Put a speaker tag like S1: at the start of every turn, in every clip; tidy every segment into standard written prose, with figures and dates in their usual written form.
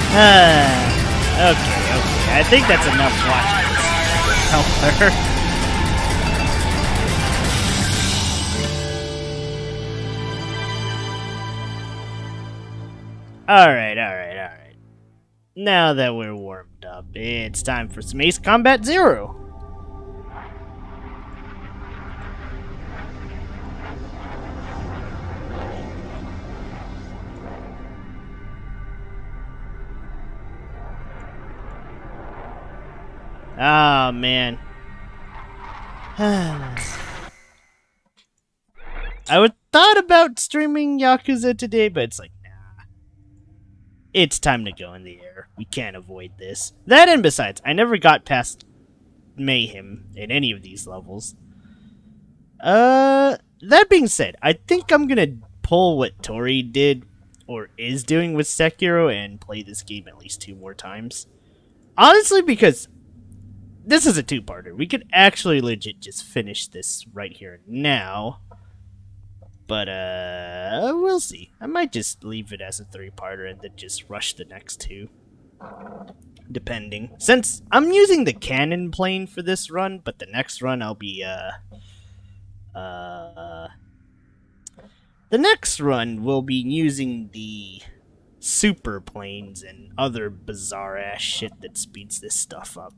S1: Okay. I think that's enough watching this. Help her. Alright. Now that we're warmed up, it's time for some Ace Combat Zero. Oh, man. I would thought about streaming Yakuza today, but it's like, nah. It's time to go in the air. We can't avoid this. That and besides, I never got past Mayhem in any of these levels. That being said, I think I'm gonna pull what Tori did, or is doing with Sekiro, and play this game at least 2 more times. Honestly, because this is a 2-parter. We could actually legit just finish this right here and now. But, we'll see. I might just leave it as a 3-parter and then just rush the next 2. Depending. Since I'm using the cannon plane for this run, but the next run I'll be, the next run will be using the super planes and other bizarre ass shit that speeds this stuff up.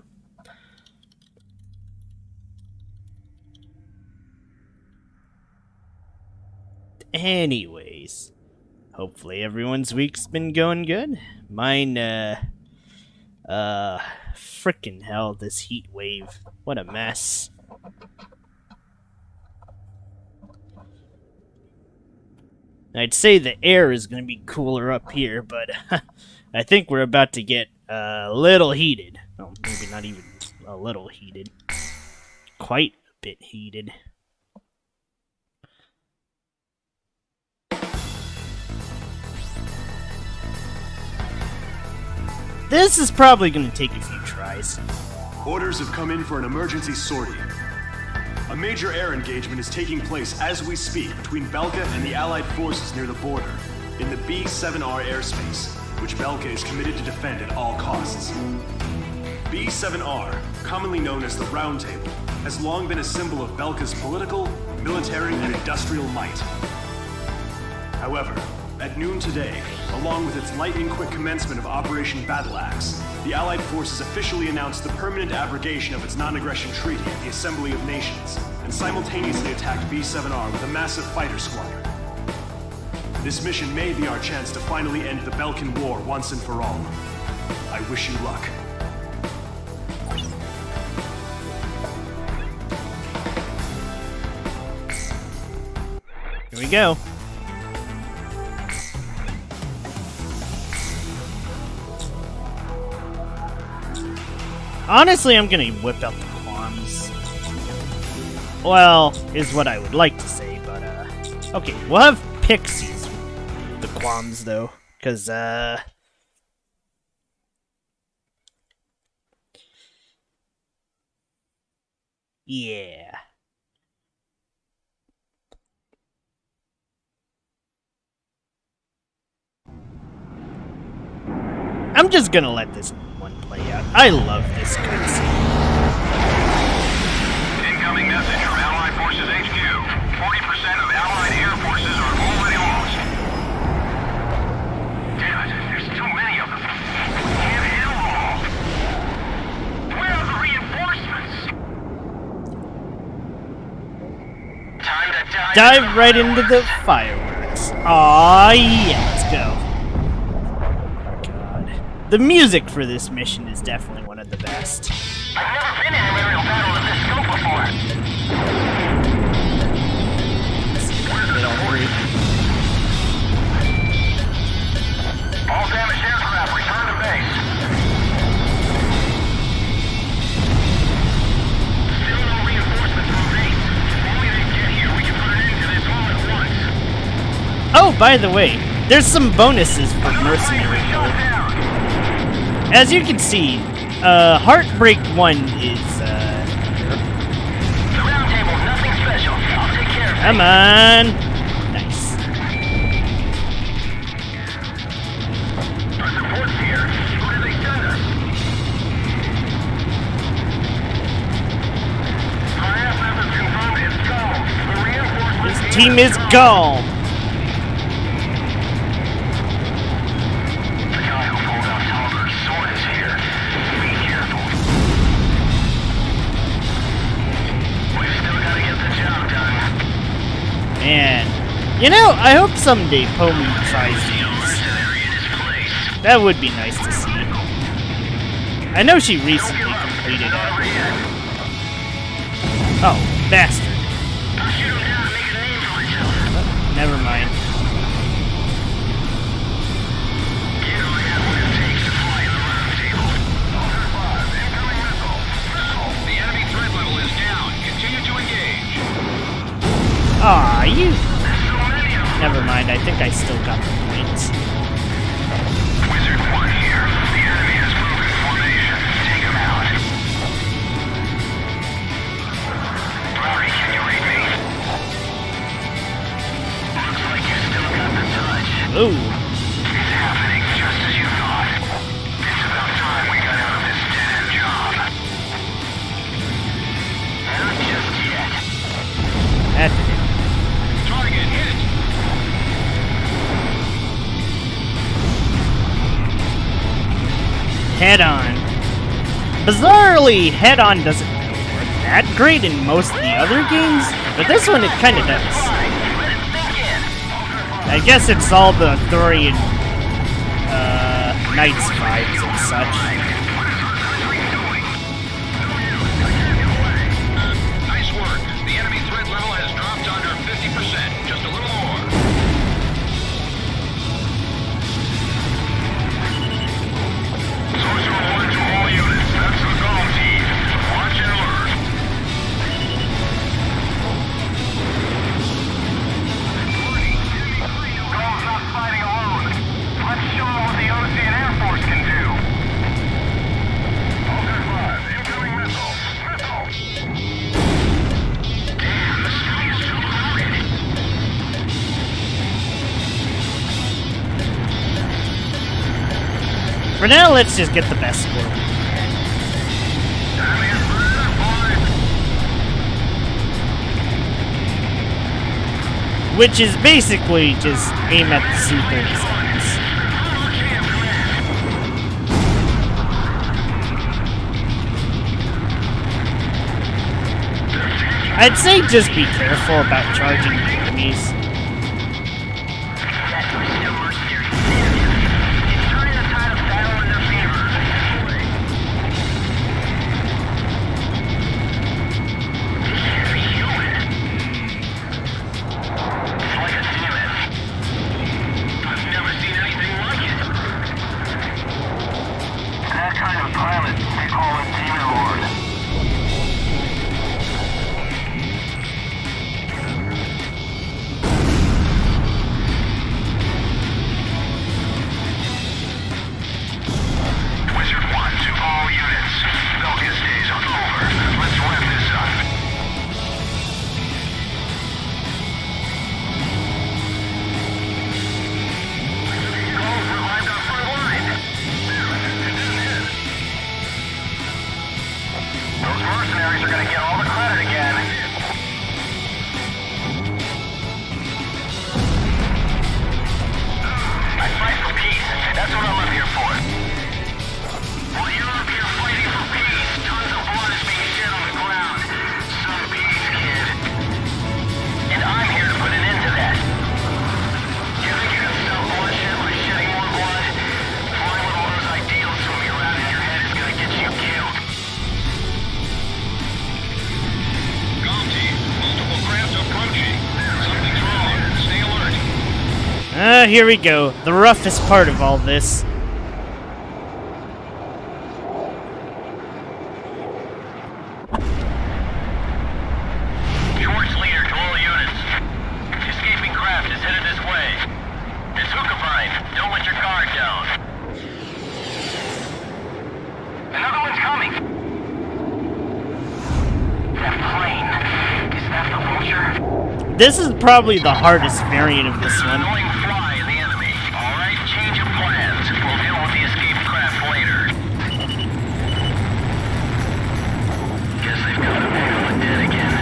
S1: Anyways, hopefully everyone's week's been going good. Mine, frickin' hell, this heat wave. What a mess. I'd say the air is gonna be cooler up here, but I think we're about to get a little heated. Oh, maybe not even a little heated. Quite a bit heated. This is probably going to take a few tries.
S2: Orders have come in for an emergency sortie. A major air engagement is taking place as we speak between Belkan and the Allied forces near the border, in the B-7R airspace, which Belkan is committed to defend at all costs. B-7R, commonly known as the Round Table, has long been a symbol of Belkan's political, military, and industrial might. However, at noon today, along with its lightning-quick commencement of Operation Battle Axe, the Allied forces officially announced the permanent abrogation of its non-aggression treaty at the Assembly of Nations, and simultaneously attacked B-7R with a massive fighter squadron. This mission may be our chance to finally end the Belkan War once and for all. I wish you luck.
S1: Here we go. Honestly, I'm gonna whip out the qualms. Well, is what I would like to say, but, okay, we'll have pixies with the qualms, though, because, yeah. I'm just gonna let this one play out. I love this cutscene.
S3: Incoming message from Allied Forces HQ. 40% of Allied air forces are already lost. Damn it, there's too many of them. We can't handle them all. Where are the reinforcements? Time to
S1: Dive right into the fireworks. Aw, yeah, let's go. The music for this mission is definitely one of the best.
S3: I've never been in an aerial battle of this scope before.
S1: Hit all 3.
S3: All damaged aircraft return to base. Still no reinforcements from base. If only they get here, we can put an end to this all at once.
S1: Oh, by the way, there's some bonuses for mercenary mode. As you can see, Heartbreak 1 is,
S3: The round table, nothing special. I'll take care of it.
S1: come on! Nice.
S3: Our support's here.
S1: team is gone.
S3: The guy who pulled out Talbert's sword is here. Be careful. We've still got to get the job done.
S1: Man, you know, I hope someday Pomi tries these. That would be nice to see. I know she recently completed it. Oh, bastard. Never mind.
S3: The enemy threat level is down. Continue to engage.
S1: Aw, you... Never mind, I think I still got the points.
S3: Wizard 1 here. The enemy has broken formation. Take him out. Rory, can you read me? Looks like you still got the touch.
S1: Ooh.
S3: It's happening just as you thought. It's about time we got out of this dead-end job. Not just yet.
S1: That did it.
S3: Target hit!
S1: Head-on. Bizarrely, head-on doesn't work that great in most of the other games, but this one it kinda does. I guess it's all the Arthurian, Knights vibes and such.
S3: Nice work. The enemy threat level has dropped under 50%. Just a little more. Sorcerer 1 to all units. That's the goal, team. Watch and learn. Goal's not fighting alone. Let's show them what the Ocean Air Force can do. Alter 5, incoming missile. Damn, the sky is so crowded.
S1: For now, let's just get the best score.
S3: Enemy Inferno, boys.
S1: Which is basically just aim at the super designs. I'd say just be careful about charging the enemies. Here we go. The roughest part of all this.
S3: George leader to all units. Escaping craft is headed this way. It's Hookavine. Don't let your guard down. Another one's coming. That plane. Is that the Vulture?
S1: This is probably the hardest variant of this one.
S3: Annoying fly in the enemy. Alright, change of plans. We'll deal with the escaped craft later. Guess they've got to pick on the dead again.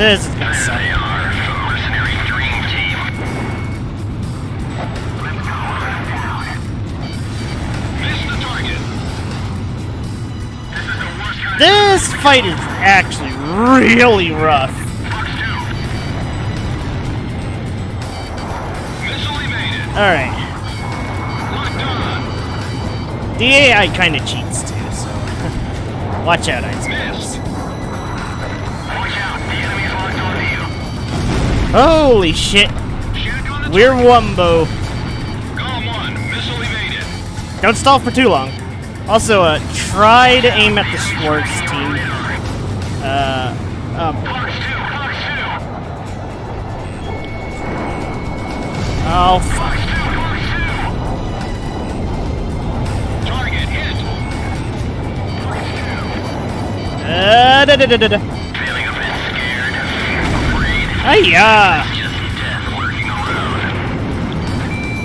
S1: This is gonna
S3: There
S1: suck.
S3: they are, the mercenary dream team. Miss the target. This is the worst kind of
S1: This fight is actually really rough.
S3: Fox 2. Missile evaded.
S1: Alright.
S3: Locked on.
S1: The AI kind of cheats too, so watch out, I suppose.
S3: Missed. Watch out, the enemy's locked onto you.
S1: Holy shit.
S3: Shoot on the
S1: We're Wumbo.
S3: Golem 1, missile evaded.
S1: Don't stall for too long. Also, try to aim at the Schwartz team.
S3: Fox 2, Fox 2.
S1: Oh, fuck.
S3: Fox 2, Fox 2. Target hit.
S1: Da-da-da-da-da.
S3: Feeling a bit scared. Afraid.
S1: Hiya!
S3: Just death lurking around.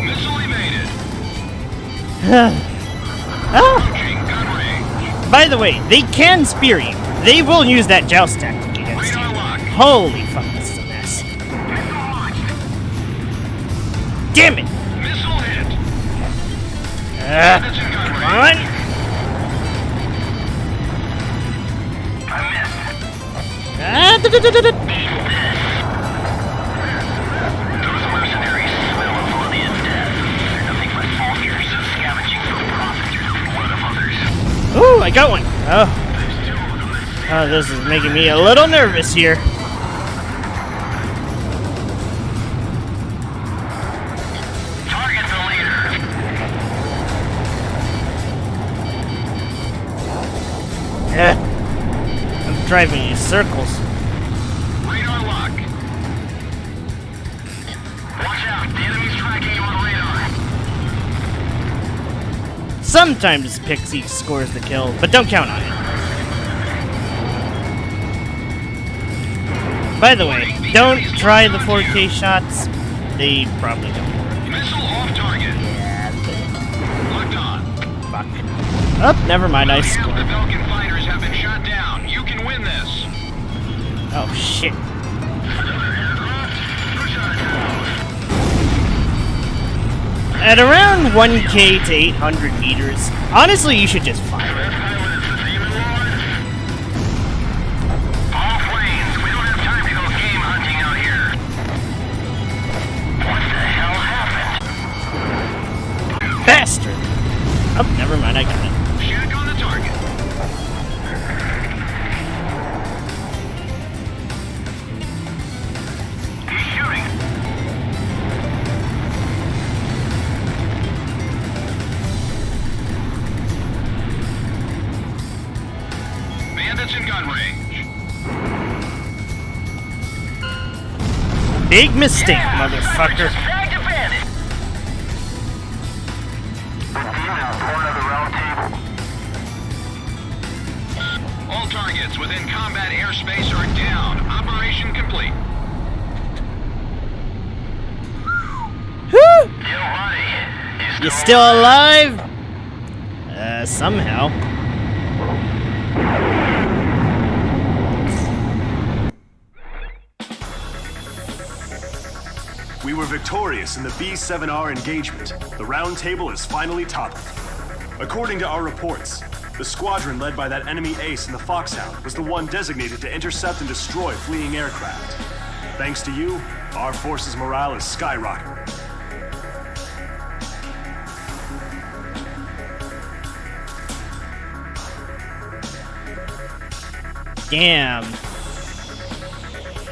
S3: Missile evaded.
S1: Ah,
S3: Approaching gun range.
S1: by the way, they can spear you. They will use that joust tactic against you.
S3: Radar lock.
S1: Holy fuck, this is a mess. Damn it!
S3: Missile hit. That's in gun
S1: Come
S3: range.
S1: on!
S3: I missed.
S1: Da-da-da-da-da.
S3: Those mercenaries smell of bloody and death. They're nothing but soldiers scavenging for profit through the blood of others.
S1: Ooh, I got one. Oh,
S3: There's 2 of them that
S1: oh, this is making me a little nervous here.
S3: target the leader.
S1: I'm driving in circles.
S3: Radar lock. Watch out, the enemy's tracking you on radar.
S1: Sometimes Pixie scores the kill, but don't count on it. By the way, don't try the 4K shots. They probably don't work.
S3: Missile off target. Locked on.
S1: Fuck. Oh, never mind, I
S3: Half the
S1: scored.
S3: Belkan fighters have been shot down. You can win this.
S1: Oh, shit. At around 1K to 800 meters, honestly, you should just fire.
S3: All planes, we don't have time to go game hunting out here. What the hell happened?
S1: Bastard! Oh, never mind, I got it.
S3: Shoot on the target. He's shooting. Bandits in gun range.
S1: Big mistake, motherfucker.
S3: Snagged a bandit. All targets within combat airspace are down. Operation complete.
S1: Whew!
S3: Yo, buddy.
S1: You still alive? Somehow.
S2: We were victorious in the B-7R engagement. The round table is finally toppled. According to our reports, the squadron led by that enemy ace in the Foxhound was the one designated to intercept and destroy fleeing aircraft. Thanks to you, our forces' morale is skyrocketing.
S1: Damn.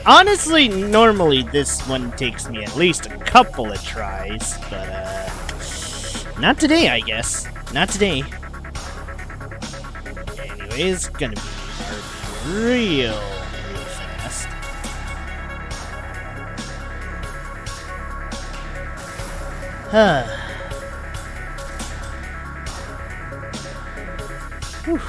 S1: Honestly, normally this one takes me at least a couple of tries, but not today, I guess. Not today. Anyway, it's gonna be real fast. Whew.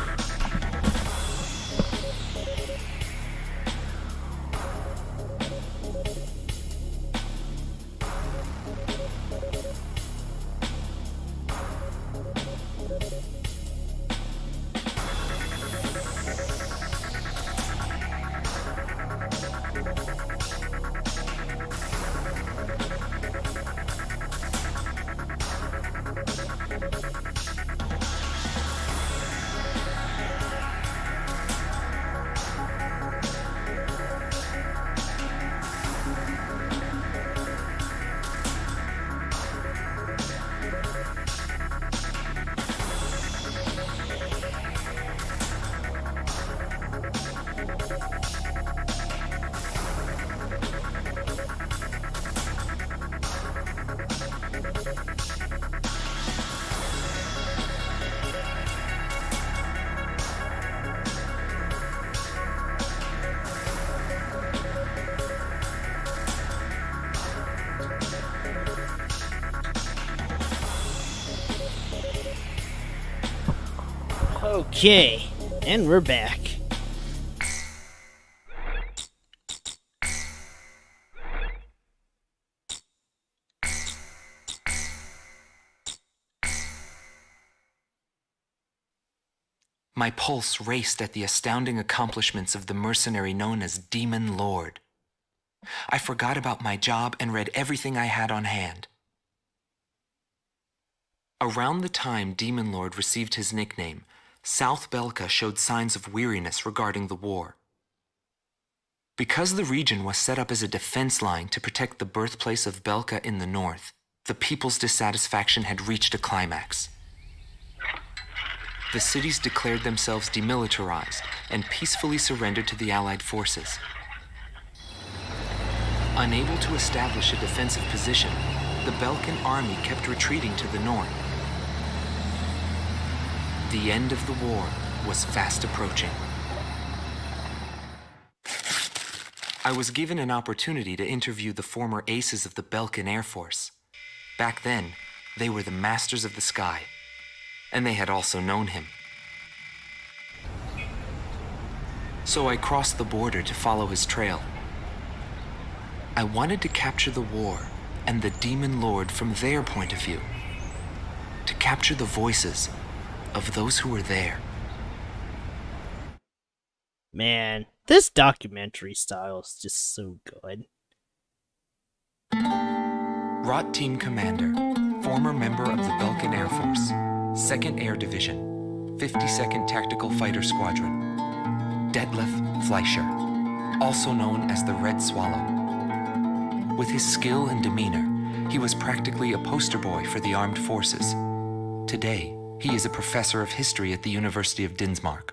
S1: Okay, and we're back.
S4: My pulse raced at the astounding accomplishments of the mercenary known as Demon Lord. I forgot about my job and read everything I had on hand. Around the time Demon Lord received his nickname, South Belka showed signs of weariness regarding the war. Because the region was set up as a defense line to protect the birthplace of Belka in the north, the people's dissatisfaction had reached a climax. The cities declared themselves demilitarized and peacefully surrendered to the Allied forces. Unable to establish a defensive position, the Belkan army kept retreating to the north. The end of the war was fast approaching. I was given an opportunity to interview the former aces of the Belkan Air Force. Back then, they were the masters of the sky, and they had also known him. So I crossed the border to follow his trail. I wanted to capture the war and the Demon Lord from their point of view, to capture the voices of those who were there.
S1: Man, this documentary style is just so good.
S4: Rot Team Commander, former member of the Belkan Air Force, 2nd Air Division, 52nd Tactical Fighter Squadron, Detlef Fleischer, also known as the Red Swallow. With his skill and demeanor, he was practically a poster boy for the armed forces. Today, he is a professor of history at the University of Dinsmark.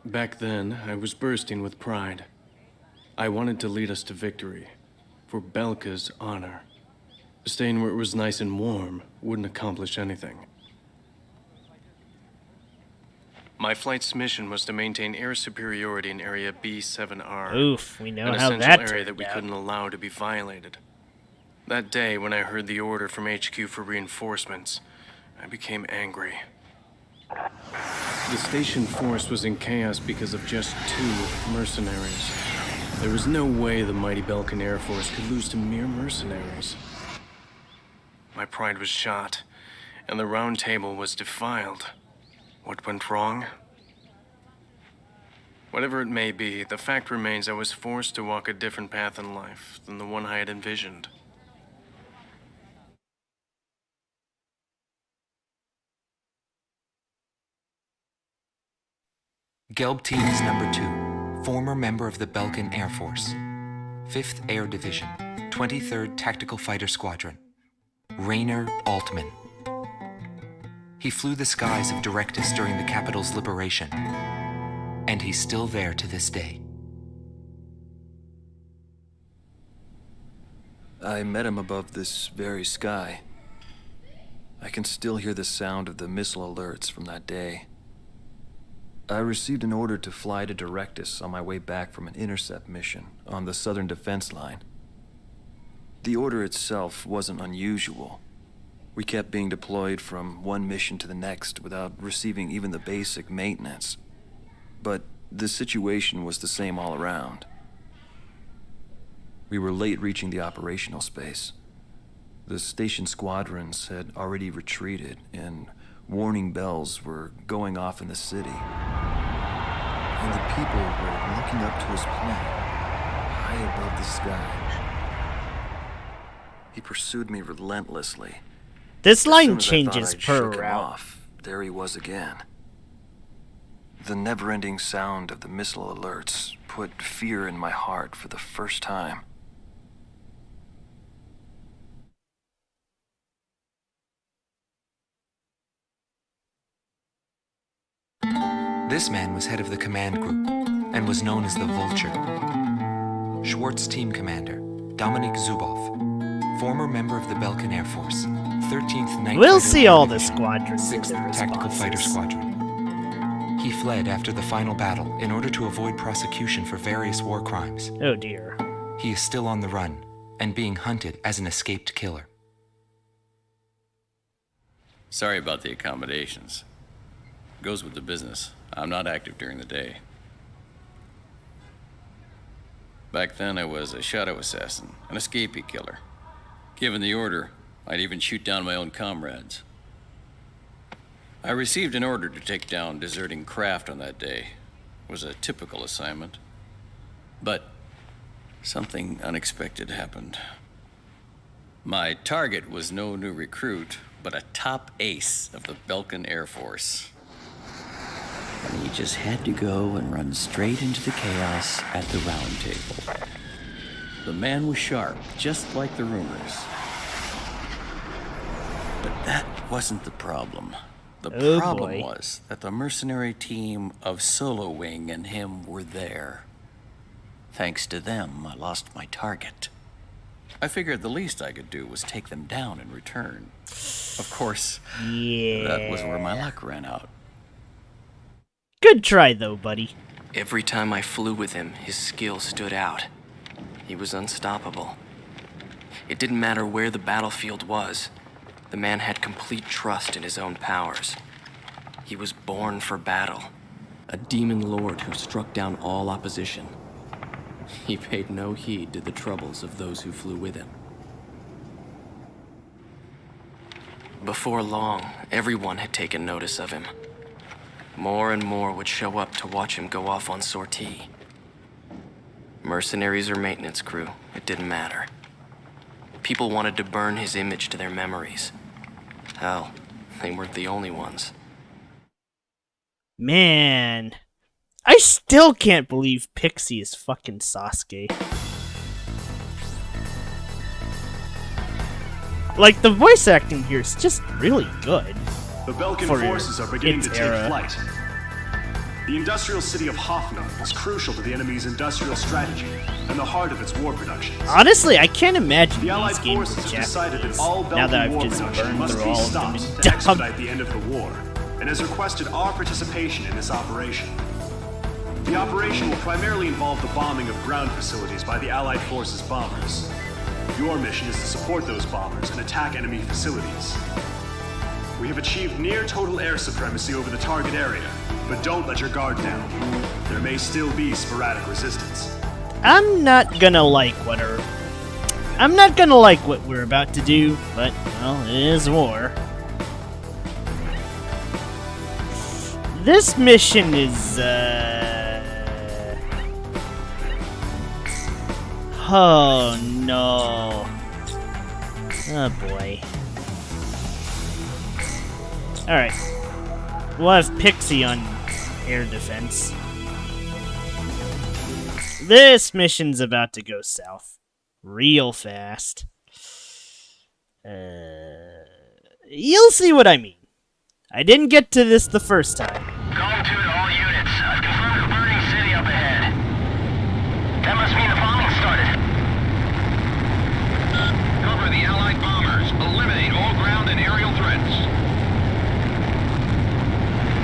S2: Back then, I was bursting with pride. I wanted to lead us to victory, for Belka's honor. Staying where it was nice and warm wouldn't accomplish anything. My flight's mission was to maintain air superiority in Area B7R.
S1: Oof, we know
S2: an
S1: how
S2: essential
S1: that
S2: area that we
S1: turned out.
S2: couldn't allow to be violated. That day, when I heard the order from HQ for reinforcements, I became angry. The station force was in chaos because of just 2 mercenaries. There was no way the mighty Belkan Air Force could lose to mere mercenaries. My pride was shot, and the round table was defiled. What went wrong? Whatever it may be, the fact remains I was forced to walk a different path in life than the one I had envisioned.
S4: Gelb Team is number 2, former member of the Belkan Air Force, 5th Air Division, 23rd Tactical Fighter Squadron, Rainer Altman. He flew the skies of Directus during the capital's liberation, and he's still there to this day.
S5: I met him above this very sky. I can still hear the sound of the missile alerts from that day. I received an order to fly to Directus on my way back from an intercept mission on the southern defense line. The order itself wasn't unusual. We kept being deployed from one mission to the next without receiving even the basic maintenance. But the situation was the same all around. We were late reaching the operational space. The station squadrons had already retreated, and warning bells were going off in the city. And the people were looking up to his plane, high above the sky. He pursued me relentlessly.
S1: This line
S5: As soon as I
S1: changes
S5: thought I'd
S1: per
S5: shook him
S1: route.
S5: off, there he was again. The never-ending sound of the missile alerts put fear in my heart for the first time.
S4: This man was head of the command group and was known as the Vulture. Schwartz Team Commander, Dominik Zubov, former member of the Belkan Air Force, 13th Night
S1: We'll
S4: Fighter
S1: see all the
S4: Division,
S1: squadrons and
S4: 6th
S1: their
S4: Tactical Fighter
S1: responses.
S4: Squadron. He fled after the final battle in order to avoid prosecution for various war crimes.
S1: Oh dear.
S4: He is still on the run and being hunted as an escaped killer.
S6: Sorry about the accommodations. Goes with the business. I'm not active during the day. Back then, I was a shadow assassin, an escapee killer. Given the order, I'd even shoot down my own comrades. I received an order to take down deserting craft on that day. It was a typical assignment. But something unexpected happened. My target was no new recruit, but a top ace of the Belkan Air Force.
S7: And he just had to go and run straight into the chaos at the round table.
S6: The man was sharp, just like the rumors. But that wasn't the problem. The problem was that the mercenary team of Solo Wing and him were there. Thanks to them, I lost my target. I figured the least I could do was take them down in return. Of course, that was where my luck ran out.
S1: Good try, though, buddy.
S8: Every time I flew with him, his skill stood out. He was unstoppable. It didn't matter where the battlefield was. The man had complete trust in his own powers. He was born for battle. A demon lord who struck down all opposition. He paid no heed to the troubles of those who flew with him. Before long, everyone had taken notice of him. More and more would show up to watch him go off on sortie. Mercenaries or maintenance crew, it didn't matter. People wanted to burn his image to their memories. Hell, they weren't the only ones.
S1: Man, I still can't believe Pixie is fucking Sasuke. Like, the voice acting here is just really good.
S2: The Belkan forces are beginning to take flight. The industrial city of Hoffnung is crucial to the enemy's industrial strategy and the heart of its war productions.
S1: Honestly, I can't imagine
S2: The Allied
S1: these games
S2: forces
S1: with
S2: have decided
S1: Japanese,
S2: that all
S1: now that
S2: Belkan
S1: I've
S2: war
S1: just
S2: production
S1: burned
S2: must
S1: through
S2: be
S1: all of them
S2: stopped
S1: and
S2: to
S1: dubbed.
S2: expedite the end of the war, and has requested our participation in this operation. The operation will primarily involve the bombing of ground facilities by the Allied forces' bombers. Your mission is to support those bombers and attack enemy facilities. We have achieved near total air supremacy over the target area, but don't let your guard down. There may still be sporadic resistance.
S1: I'm not gonna like what we're about to do, but, well, it is war. This mission is, oh no. Oh boy. Alright. We'll have Pixie on air defense. This mission's about to go south. Real fast. You'll see what I mean. I didn't get to this the first time.
S3: Calling to all units. I've confirmed a burning city up ahead. That must mean the bombing started.
S9: Cover the Allied bombers. Eliminate all ground and aerial threats.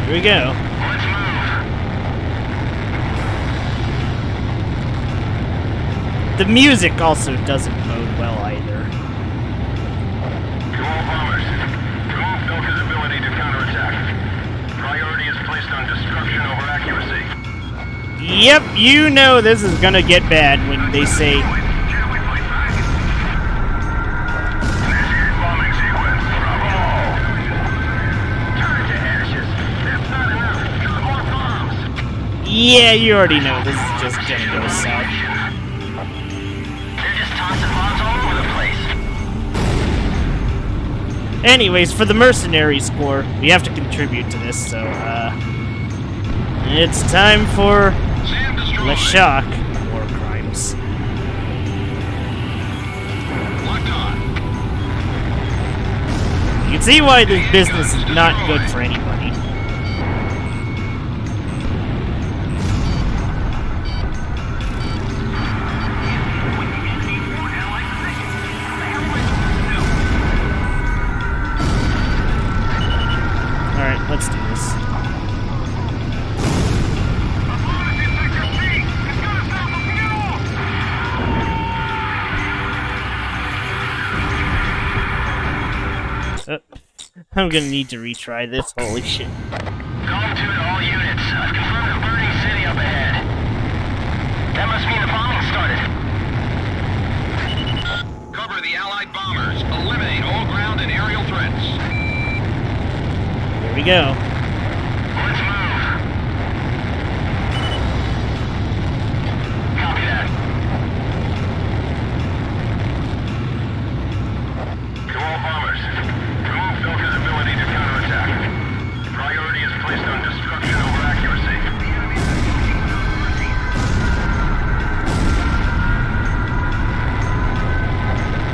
S1: Here we go.
S3: Let's move.
S1: The music also doesn't bode well either.
S3: To all bombers. Remove Belka's ability to counterattack. Priority is placed on destruction over accuracy.
S1: Yep, you know this is gonna get bad when they say
S3: Bombing sequence. Drop them all. Turn to ashes. That's not enough. Drop more bombs.
S1: yeah, you already know this is just gonna go south.
S3: They're just tossing bombs all over the place.
S1: Anyways, for the mercenary score, we have to contribute to this, so, it's time for the shock war crimes.
S9: Locked on.
S1: You can see why this business is not good for anybody. Alright, let's do this. I'm gonna need to retry this. Holy shit.
S3: Going to all units. I've confirmed a burning city up ahead. That must mean the bombing started.
S9: Cover the Allied bombers. Eliminate all ground and aerial threats.
S1: Here we go.
S3: Let's move. Copy that. To all bombers, remove Belkan's ability to counterattack. Priority is placed on destruction over accuracy.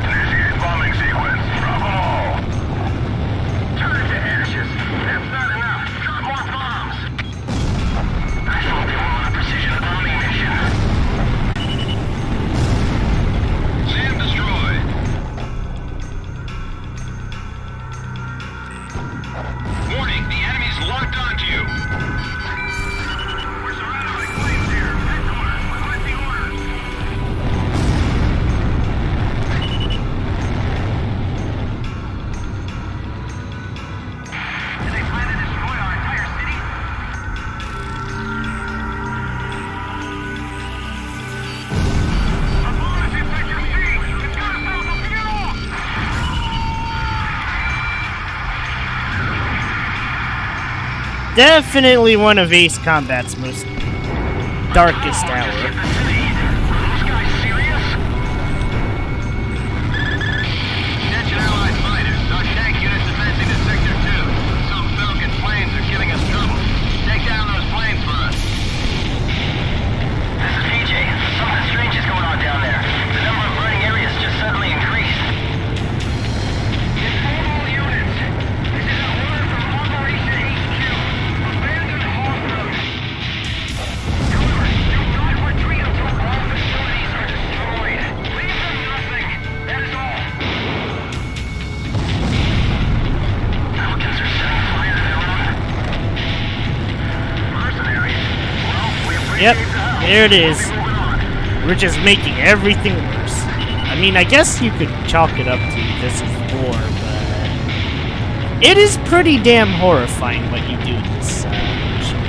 S3: Initiate bombing sequence. Drop them all. Turn it to ashes. That's not enough. Drop more bombs. I thought they were on a precision bombing mission.
S9: SAM destroyed. Warning, the enemy's locked onto you.
S3: We're surrounded by flames here. Headquarters, request the orders. Do they plan to destroy our entire city? A bomb is inside your seat! It's gonna fill the fuel!
S1: Definitely one of Ace Combat's most darkest hour.
S3: Are those guys serious?
S9: Attention Allied fighters. Our tank unit's advancing to Sector 2. Some Belkan planes are giving us trouble. Take down those planes for us.
S3: This is PJ. Something strange is going on down there. The number of burning areas just suddenly increased. Inform all units. This is an order from Operation HQ. Abandon Hawk Road. However, do not retreat until all facilities are destroyed. Leave them nothing. That is all. Pelicans are setting fire to their own. Mercenaries. Well, we appreciate
S1: Yep,
S3: the help.
S1: there it is.
S3: We'll be moving on.
S1: We're just making everything worse. I mean, I guess you could chalk it up to this is war, but it is pretty damn horrifying what you do in this mission.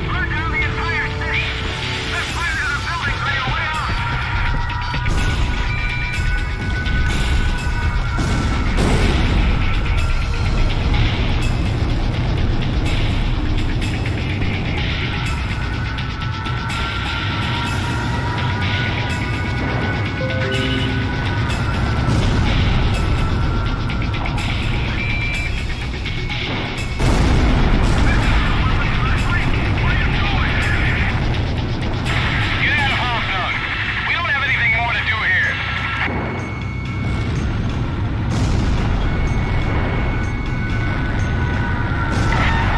S3: Burn down the entire city. Set fire to the buildings on your way out.
S9: Get out of Hawk Road. We don't have anything more to do here.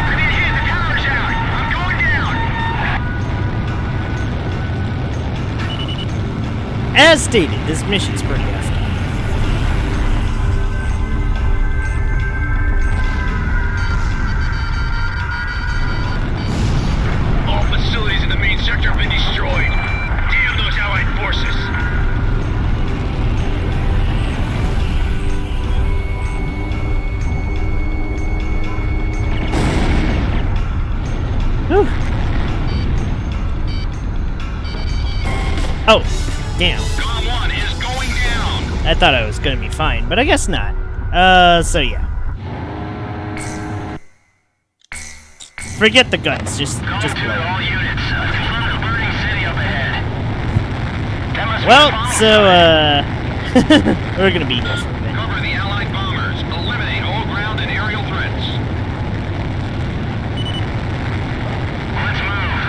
S3: I need to get the towers out. I'm going down.
S1: As stated, this mission's pretty effed up.
S9: All facilities in the main sector have been destroyed. Damn those Allied forces.
S1: Whew. Oh, damn.
S9: Column 1 is going down.
S1: I thought I was gonna be fine, but I guess not. So yeah. Forget the guns, just
S3: Going
S1: blow
S3: to
S1: them.
S3: all units. Confirm the burning city up ahead. That must be
S1: Well,
S3: the bombing
S1: so, we're gonna be here for a bit.
S9: Cover the Allied bombers. Eliminate all ground and aerial threats.
S3: Let's move.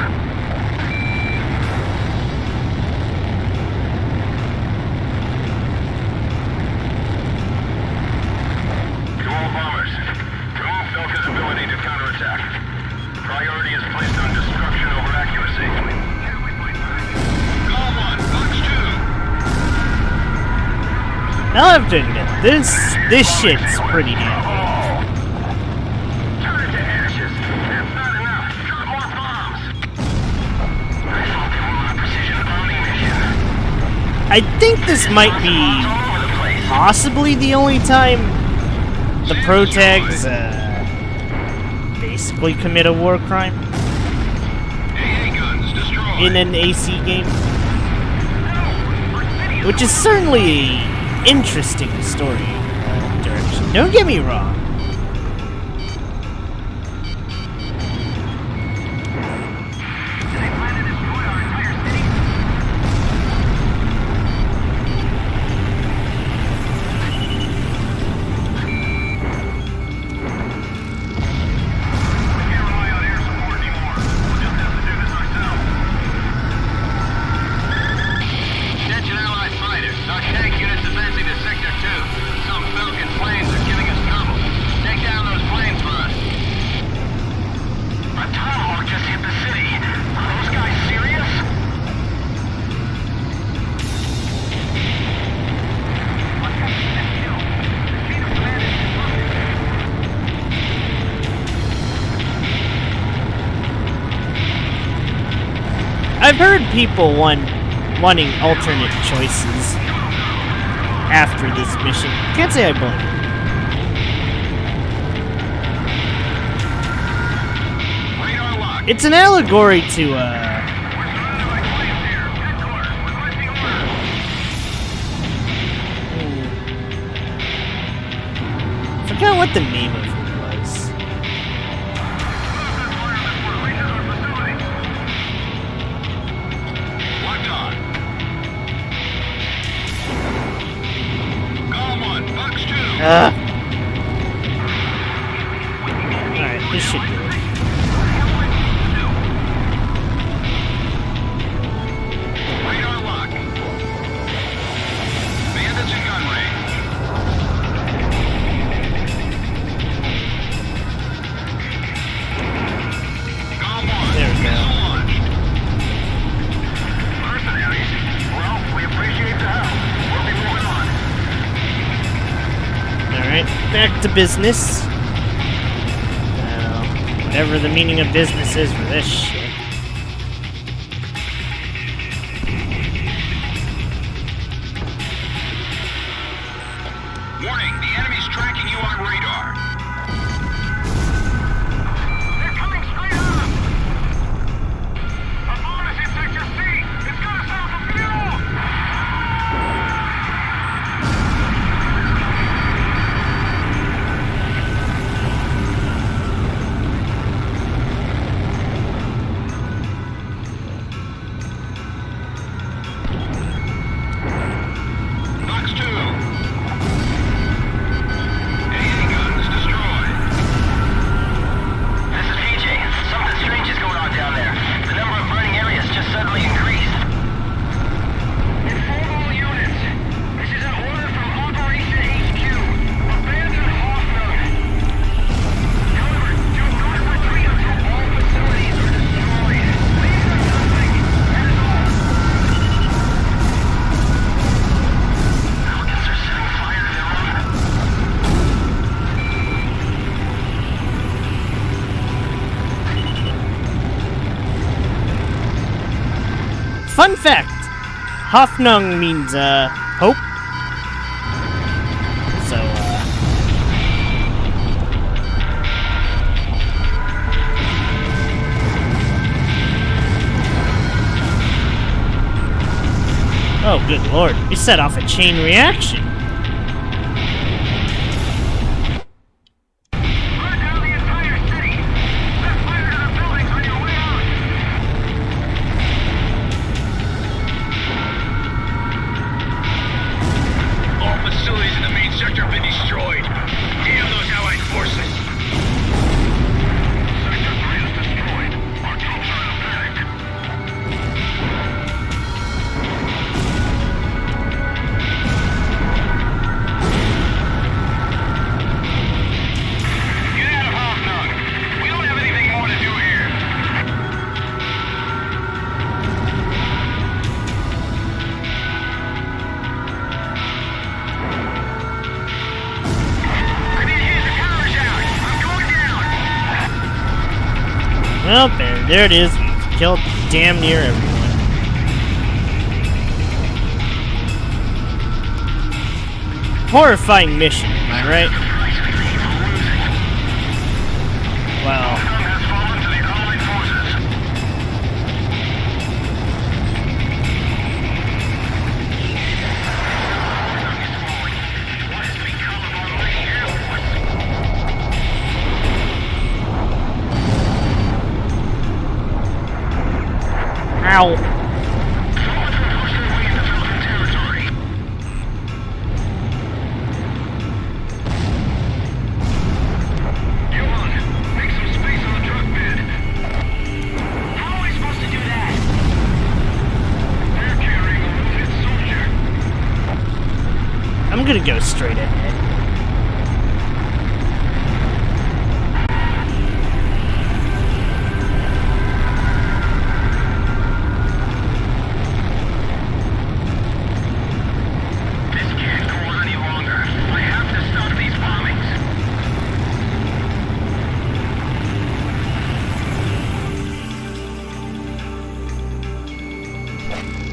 S3: To all bombers, remove Belkan's ability to counterattack. Priority is placed on destruction over accuracy.
S9: Column 1, box 2.
S1: Now I have to admit, this shit's pretty damn good. I think this might be possibly the only time the protags basically commit a war crime
S9: AA guns destroyed.
S1: in an AC game, which is certainly an interesting story direction. Don't get me wrong.
S9: Attention Allied fighters. Our tank unit's advancing to Sector 2. Some Belkan planes are giving us trouble. Take down those planes for us. A tomahawk just hit the city. Are those guys serious?
S1: I've heard people wanting alternate choices after this mission. Can't say I blame them.
S9: Radar lock.
S1: It's an allegory to forgot what the name of it was.
S9: Locked on. Golem 1, Bucks 2.
S1: Alright, this should do it.
S9: Radar lock. Bandits in gun range. Golem 1,
S1: There we go.
S9: missile launched. Mercenaries. Well, we appreciate the help. We'll be moving on.
S1: Alright, back to business. Now, whatever the meaning of business is for this shit.
S9: Warning, the enemy's tracking you on radar. They're coming straight on us! A bomb is in Sector C! It's gonna stop the fuel! Box 2. AA guns destroyed. This is PJ. Something strange is going on down there. The number of burning areas just suddenly increased. Inform all units. This is an order from Operation HQ. Abandon Hoffnung. However, do not retreat until all facilities are destroyed. Leave them nothing. That is all. Falcons are setting fire to their own.
S1: Fun fact! Hoffnung means, hope. So, oh, good lord. We set off a chain reaction.
S9: Burn down the entire city. Set fire to the buildings on your way out. All facilities in the main sector have been destroyed. Damn those Allied forces. Sector 3 is destroyed. Our troops are in a panic. Get out of Hoffnung. We don't have anything more to do here. I need to use the towers out. I'm going down.
S1: Well, there it is. We've killed damn near everyone. horrifying mission, am I right? Well,
S9: has fallen to the Allied forces. What has become of our mighty Air Force?
S1: ow.
S9: Someone's been pushing their way into Belkan territory. Johan, make some space on the truck bed. How are we supposed to do that? We're carrying a wounded soldier.
S1: I'm gonna go straight ahead.
S9: This can't go on any longer. I have to stop these bombings.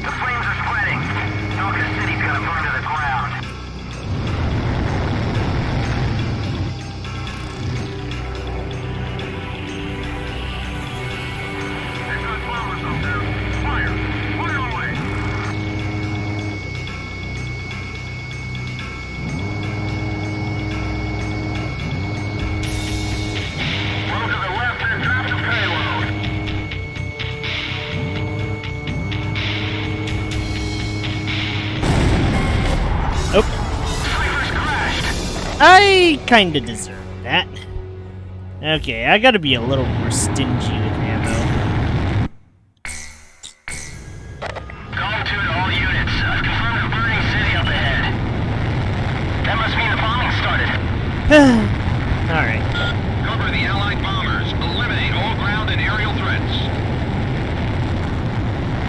S9: The flames are spreading. Belkan City's gonna burn to the ground. They've got bombers up there. Fire! Fire away! Roll to the left and drop the payload.
S1: Oh,
S9: Snipers crashed.
S1: I kinda deserve that. Okay, I gotta be a little more stingy with ammo.
S9: Calm to all units. I've confirmed a burning city up ahead. That must mean the bombing started.
S1: Alright.
S9: Cover the Allied bombers. Eliminate all ground and aerial threats.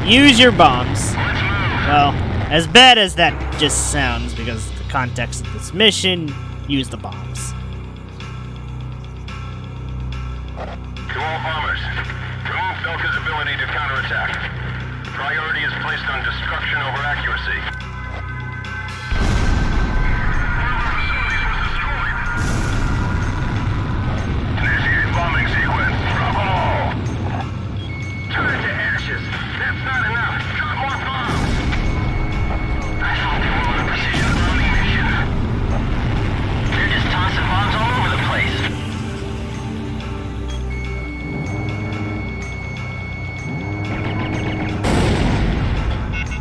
S1: Use your bombs.
S9: Let's move.
S1: Well, as bad as that just sounds because of the context of this mission, use the bombs.
S9: To all bombers, remove Belkan's ability to counterattack. Priority is placed on destruction over accuracy. Initiate bombing sequence. Drop them all. Turn it to ashes. That's not enough. Drop more bombs. I thought they were on a precision bombing mission. They're just tossing bombs all over the place.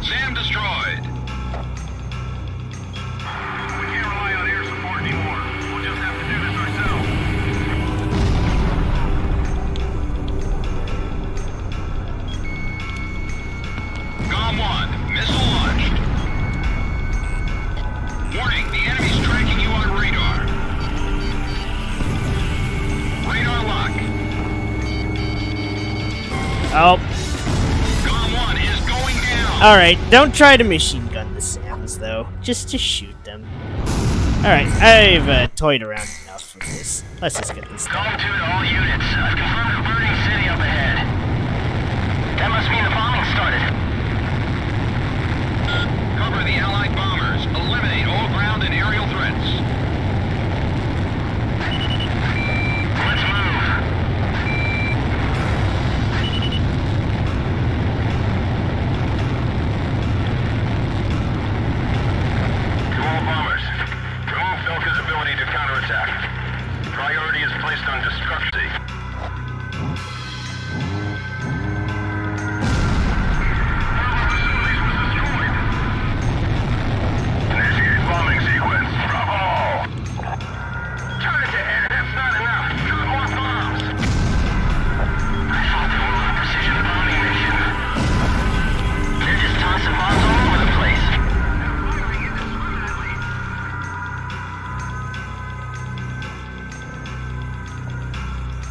S9: Sam destroyed. We can't rely on air support anymore. We'll just have to do this ourselves. GOM 1, missile launched. Warning, the enemy's tracking you on radar. Radar lock.
S1: Oh,
S9: GOM 1 is going down.
S1: alright. Don't try to machine gun the Sams, though. Just to shoot them. Alright, I've toyed around enough with this. Let's just get this done.
S9: GOM 2 to all units. I've confirmed a burning city up ahead. That must mean the bombing started. Cover the Allied bombers. Eliminate all ground and aerial threats. Let's move. To all bombers, remove Belkan's ability to counterattack. Priority is placed on destruction. Initiate bombing sequence. Drop all. Turn it to air. That's not enough. Drop more bombs. I thought they were on a precision bombing mission. They're just tossing bombs all over the place.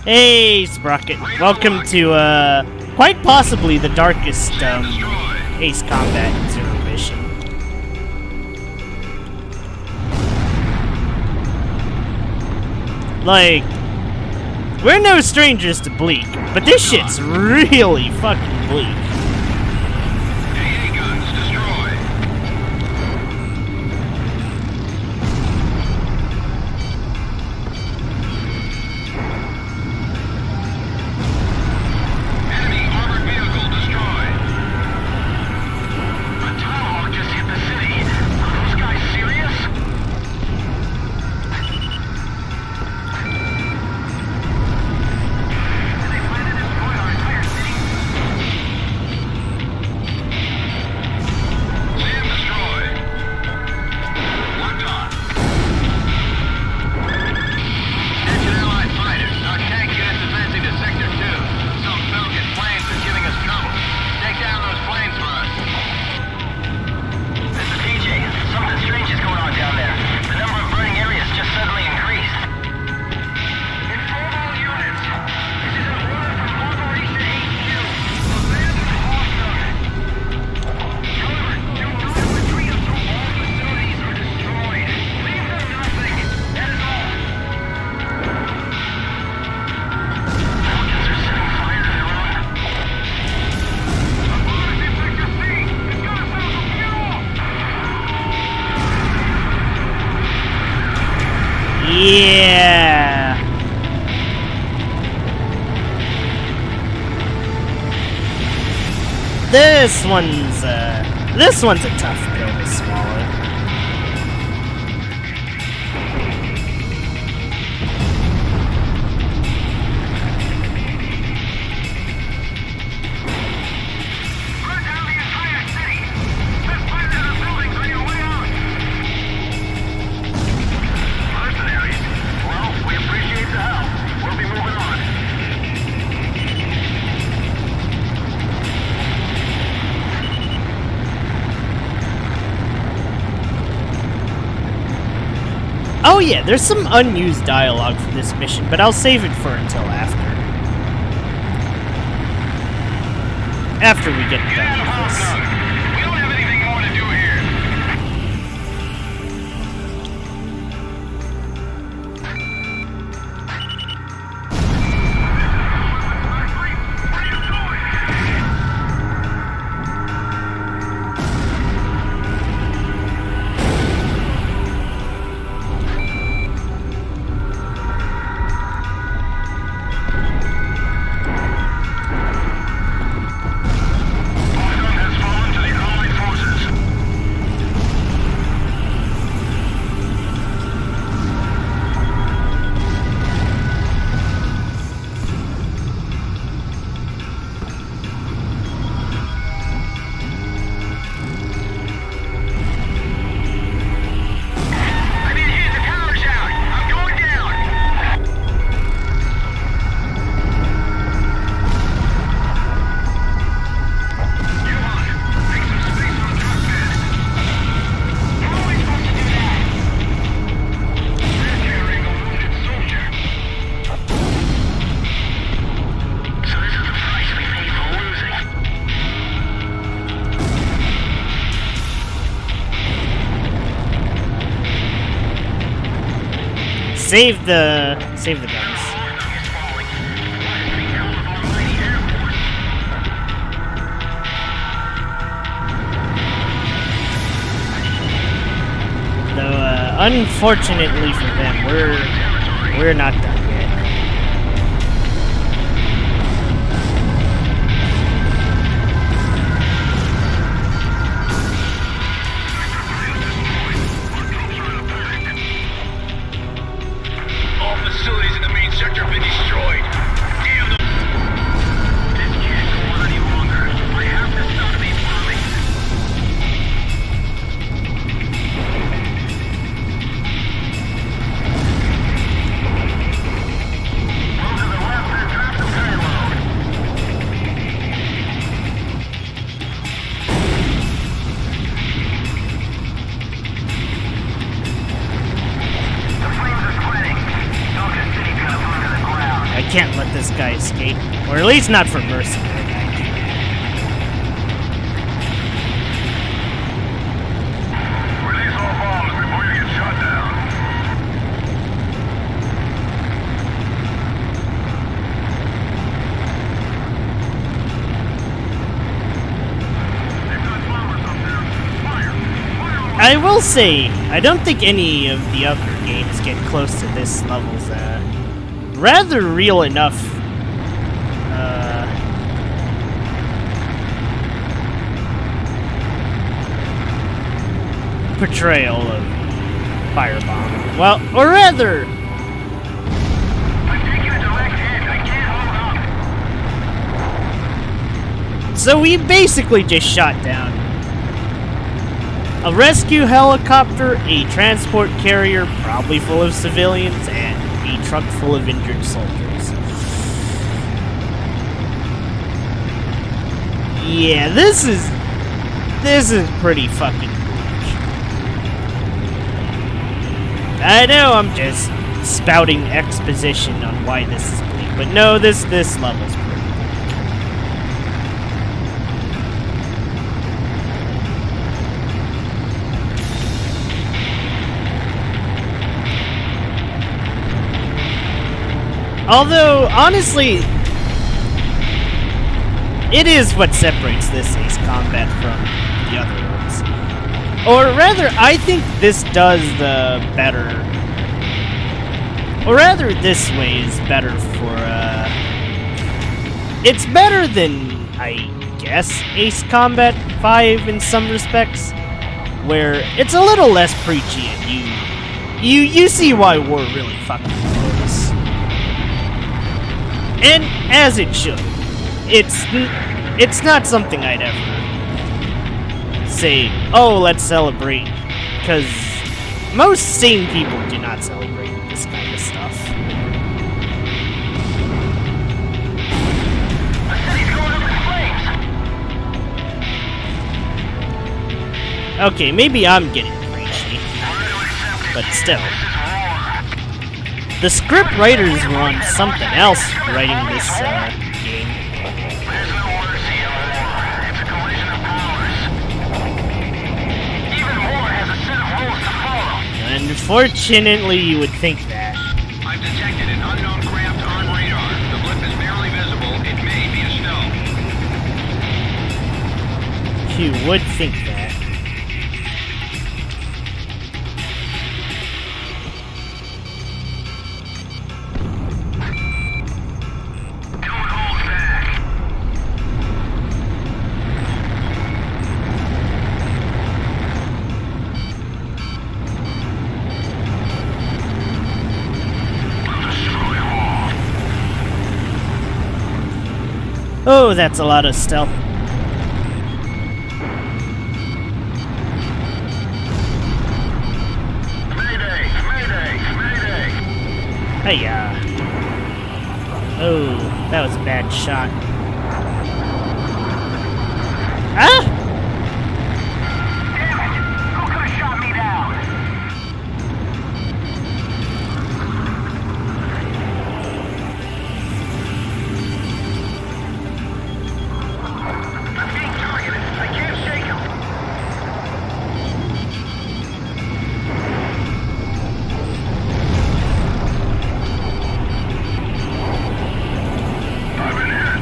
S1: Hey, Sprocket. Welcome to, quite possibly the darkest, Ace Combat Zero mission. Like, we're no strangers to bleak, but this shit's really fucking bleak.
S9: AA guns destroyed.
S1: Yeah. This one's a tough pill to swallow.
S9: Burn down the entire city! Set fire to the buildings on your way out! Mercenaries? Well, we appreciate the help. We'll be moving on.
S1: Oh yeah, there's some unused dialogue for this mission, but I'll save it for until after. After we get done with this.
S9: We don't have anything more to do here. What are you doing? Belkan has fallen to the Allied forces. I need to hit the towers out. I'm going down. Come on, make some space on the truck bed. How are we supposed to do that? They're carrying a wounded soldier. So this is the price we pay for losing.
S1: Save the guns.
S9: Morning is falling. Last we held of our mighty Air Force.
S1: Though, unfortunately for them, we're not done yet.
S9: All facilities in the main sector have been destroyed. Damn them! This can't go on any longer. I have to stop these bombings. Move to the left and drop the payload. The flames are spreading. Belkan City's gonna burn to the ground.
S1: I can't let this guy escape, or at least not for mercy.
S9: Release all bombs before you get shot down. They've got bombers up there. Fire! Fire away!
S1: I will say, I don't think any of the other games get close to this level's rather real enough portrayal of firebomb. Well, or rather,
S9: I'm taking a direct hit. I can't hold up.
S1: so we basically just shot down a rescue helicopter, a transport carrier probably full of civilians, and a truck full of injured soldiers. Yeah, this is pretty fucking bleak. I know I'm just spouting exposition on why this is bleak, but no, this level's pretty bleak. Although, honestly, it is what separates this Ace Combat from the other ones. Or rather, I think this does the better Or rather, this way is better for, it's better than, I guess, Ace Combat 5 in some respects, where it's a little less preachy and you see why war really fucking goes. And as it should. It's not something I'd ever say, oh, let's celebrate, because most sane people do not celebrate this kind of stuff.
S9: The city's going up in flames.
S1: Okay, maybe I'm getting preachy, but still. The script writers were on something else writing this game.
S9: There's no mercy in war. It's a collision of powers. Even war has a set of rules to follow.
S1: Unfortunately, you would think that.
S3: I've detected an unknown craft on radar. The blip is barely visible. It may be a stealth.
S1: You would think that.
S9: Don't hold back.
S1: Oh, that's a lot of stealth.
S9: Mayday! Mayday! Mayday!
S1: Hiya. Oh, that was a bad shot. Ah!
S9: Damn it! Who could have shot me down? I'm being targeted. I can't shake him. I've been hit.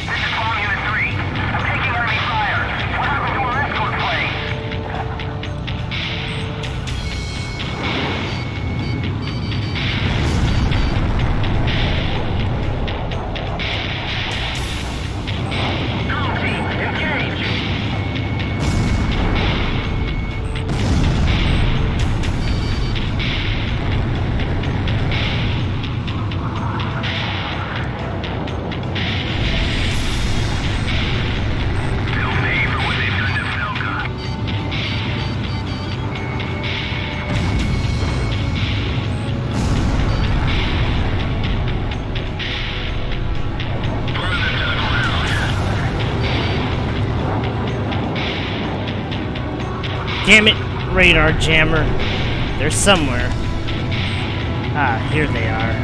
S9: This is Bomb Unit 3. I'm taking enemy fire. What happened to our escort plane? Go team, engage! Tell me for what they've done to Belkan. Burn them to the ground.
S1: Damn it, radar jammer. They're somewhere. Ah, here they are.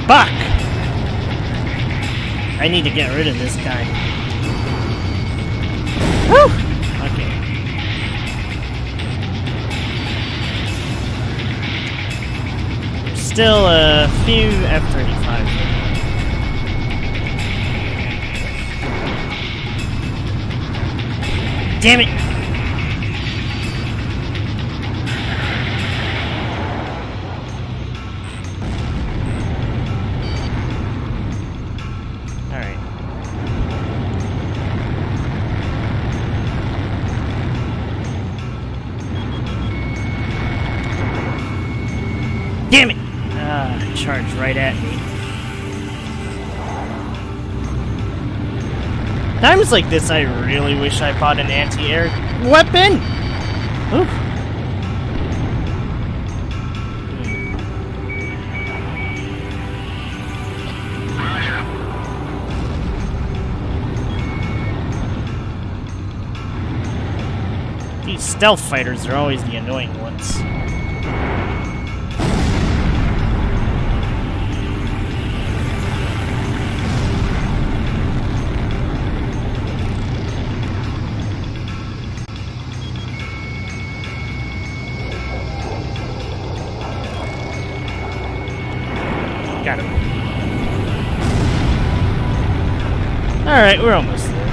S1: Fuck! I need to get rid of this guy. Woo! Okay. There's still a few F-35s. Damn it! Alright. Damn it! Ah, charged right at me. Times like this, I really wish I bought an anti-air weapon! Oof. These stealth fighters are always the annoying ones. Alright, we're almost there.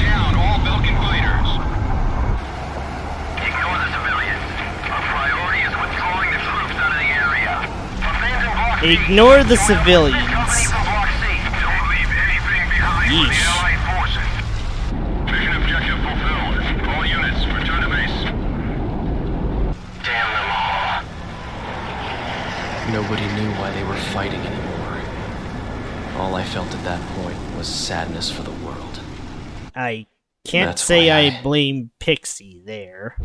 S3: Down, all Belkan fighters. Ignore the civilians. Our priority is withdrawing the troops out of the area. Abandon Block C.
S1: Ignore the
S3: Join
S1: civilians.
S3: company from Block C. Don't leave anything behind for the
S1: Yeesh.
S3: Allied forces. Mission objective fulfilled. All units, return to base. Damn them all.
S8: Nobody knew why they were fighting anymore. All I felt at that point was sadness for the world.
S1: I can't
S8: That's
S1: say
S8: why
S1: I blame Pixie there.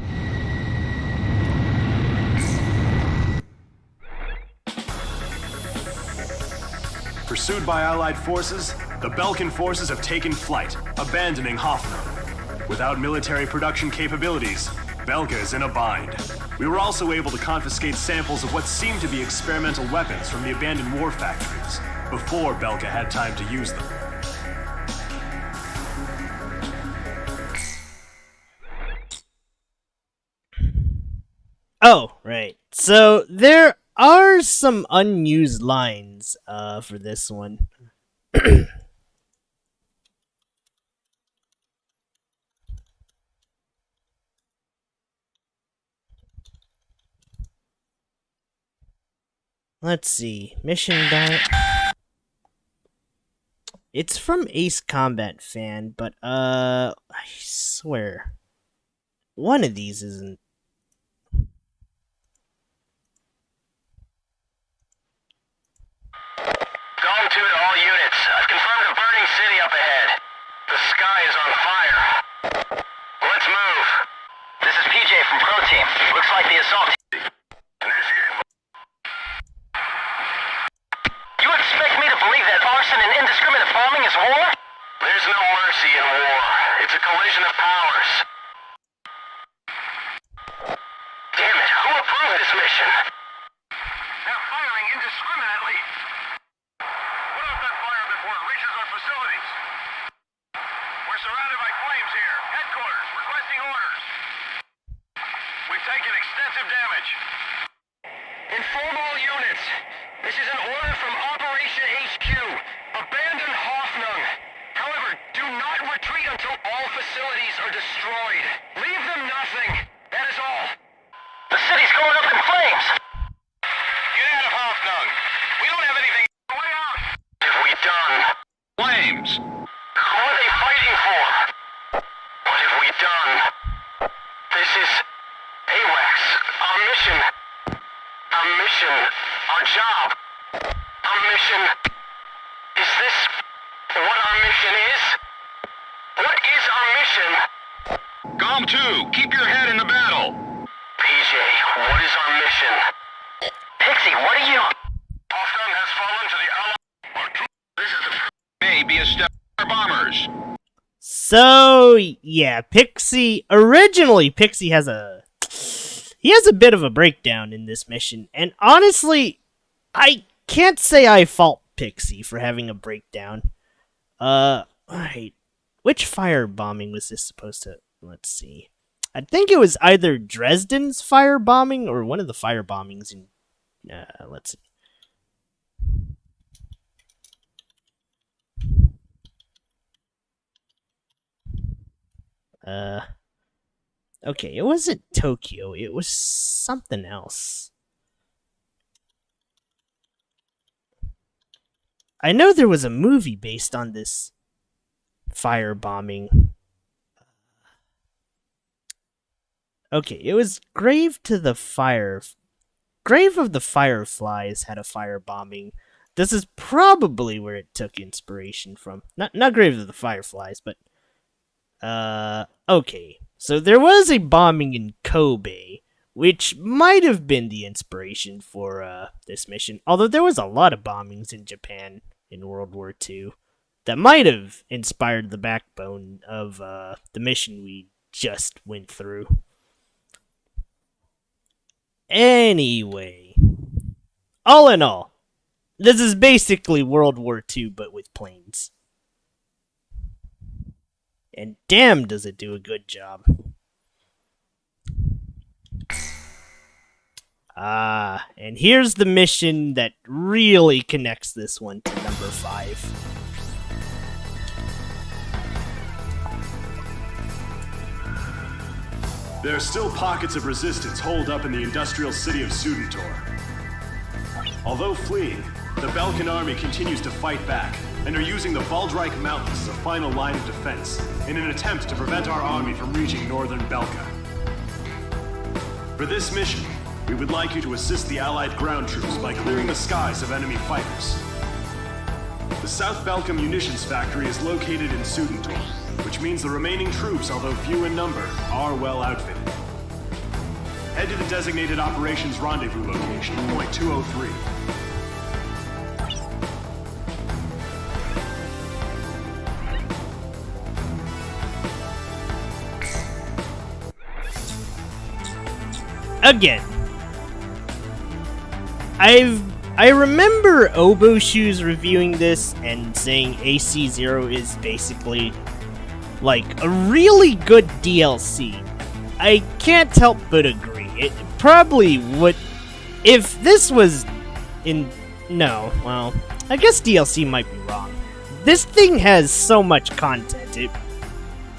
S2: Pursued by Allied forces, the Belkan forces have taken flight, abandoning Hoffman. Without military production capabilities, Belka is in a bind. We were also able to confiscate samples of what seemed to be experimental weapons from the abandoned war factories, before Belka had time to use them.
S1: Oh, right. So there are some unused lines for this one. Let's see. Mission dial. It's from Ace Combat Fan, but I swear one of these isn't.
S3: Dom 2 to all units. I've confirmed a burning city up ahead. The sky is on fire. Let's move. This is PJ from Pro Team. Looks like the assault. You expect me to believe that arson and indiscriminate bombing is war? There's no mercy in war. It's a collision of powers. Damn it, who approved this mission? They're firing indiscriminately. Put out that fire before it reaches our facilities. We're surrounded by flames here. Headquarters, requesting orders. We've taken extensive damage. Inform all units. This is an order from Operation HQ. Abandon Hoffnung. However, do not retreat until all facilities are destroyed. Leave them nothing. That is all. The city's going up in flames. Get out of Hoffnung. We don't have anything. Way out. What have we done? Flames. Who are they fighting for? What have we done? This is AWACS. Our mission. Our mission. Our job. Our mission. Is this what our mission is? What is our mission? GOM 2, keep your head in the battle. PJ, what is our mission? Pixie, what are you? Hoffnung has fallen to the Allied. This is the may be a step for bombers.
S1: So yeah, Pixie originally Pixie has a bit of a breakdown in this mission, and honestly, I can't say I fault Pixie for having a breakdown. Alright. Which firebombing was this supposed to... Let's see. I think it was either Dresden's firebombing or one of the firebombings in... let's see. Okay, it wasn't Tokyo. It was something else. I know there was a movie based on this firebombing. Okay, it was Grave of the Fireflies had a firebombing. This is probably where it took inspiration from. Not Grave of the Fireflies, but okay. So there was a bombing in Kobe, which might have been the inspiration for this mission. Although there was a lot of bombings in Japan in World War II. that might have inspired the backbone of the mission we just went through. Anyway, all in all, this is basically World War II but with planes. And damn does it do a good job. And here's the mission that really connects this one to number 5.
S2: There are still pockets of resistance holed up in the industrial city of Sudentor. Although fleeing, the Belkan army continues to fight back, and are using the Valdreich Mountains as a final line of defense in an attempt to prevent our army from reaching northern Belka. For this mission, we would like you to assist the Allied ground troops by clearing the skies of enemy fighters. The South Belka munitions factory is located in Sudentor, which means the remaining troops, although few in number, are well outfitted. Head to the designated operations rendezvous location, point 203.
S1: Again, I remember Obo Shoes reviewing this and saying AC0 is basically like a really good DLC. I can't help but agree. It probably would, if this was in, no, well, I guess DLC might be wrong. This thing has so much content.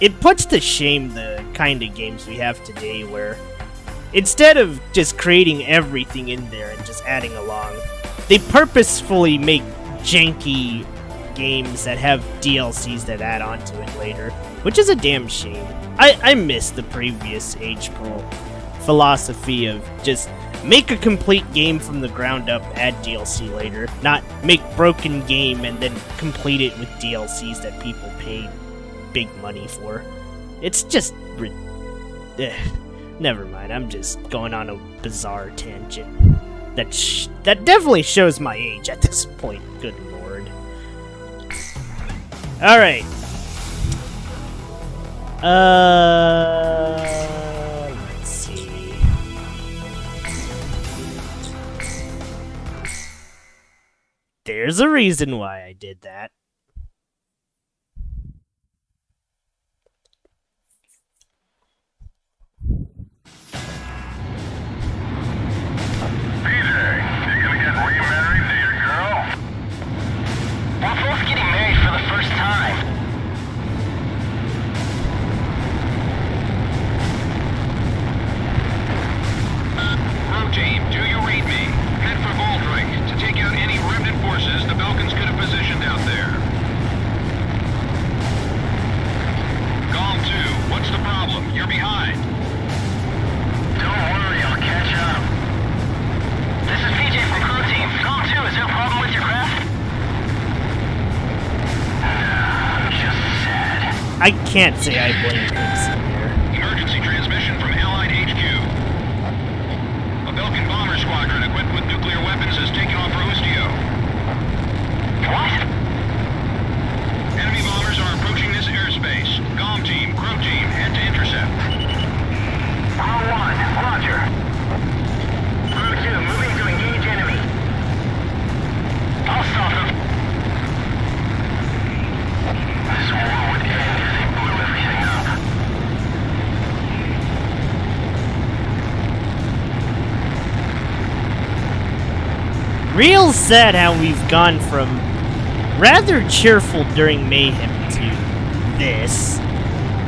S1: It puts to shame the kind of games we have today where instead of just creating everything in there and just adding along, they purposefully make janky games that have DLCs that add on to it later, which is a damn shame. I miss the previous Age Pro philosophy of just make a complete game from the ground up, add DLC later, not make broken game and then complete it with DLCs that people pay big money for. It's just never mind, I'm just going on a bizarre tangent. That definitely shows my age at this point, good lord. Alright. Let's see. There's a reason why I did that. I can't say I blame Dixon here.
S3: Emergency transmission from Allied HQ. A Belkan bomber squadron equipped with nuclear weapons has taken off for Ustio. What? Enemy bombers are approaching this airspace. Comm team, crew team, head to intercept. All 1, roger. Crew 2, moving to engage enemy. I'll stop them. This war would end if they blew everything up.
S1: Real sad how we've gone from rather cheerful during Mayhem to this.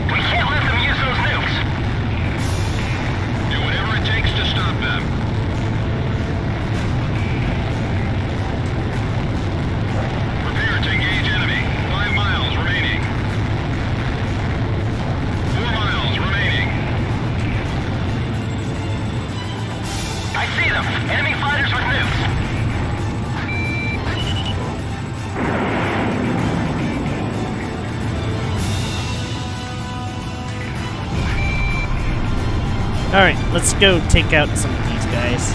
S3: We can't let them use those nukes. Do whatever it takes to stop them. Prepare to engage enemy. 5 miles remaining. 4 miles remaining. I see them. Enemy fighters with nukes.
S1: Alright, let's go take out some of these guys.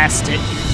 S1: past it.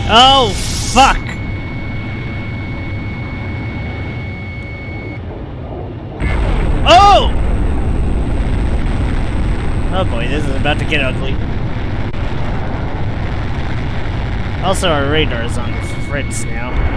S1: Oh, fuck! Oh! Oh boy, this is about to get ugly. Also, our radar is on the fritz now.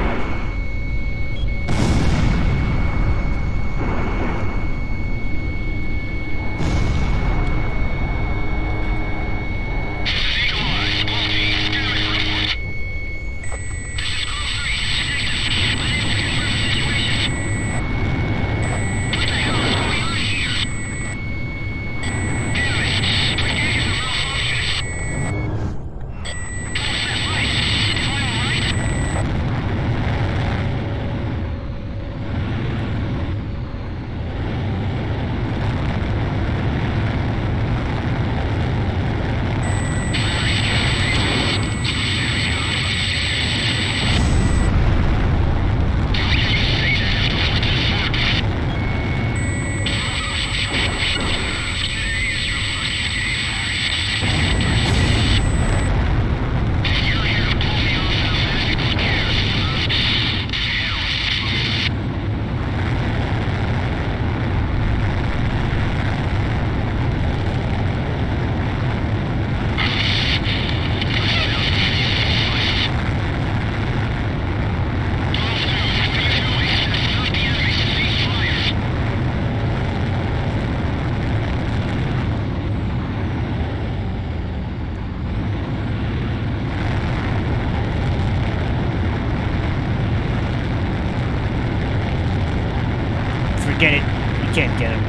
S1: Forget it. You can't get him.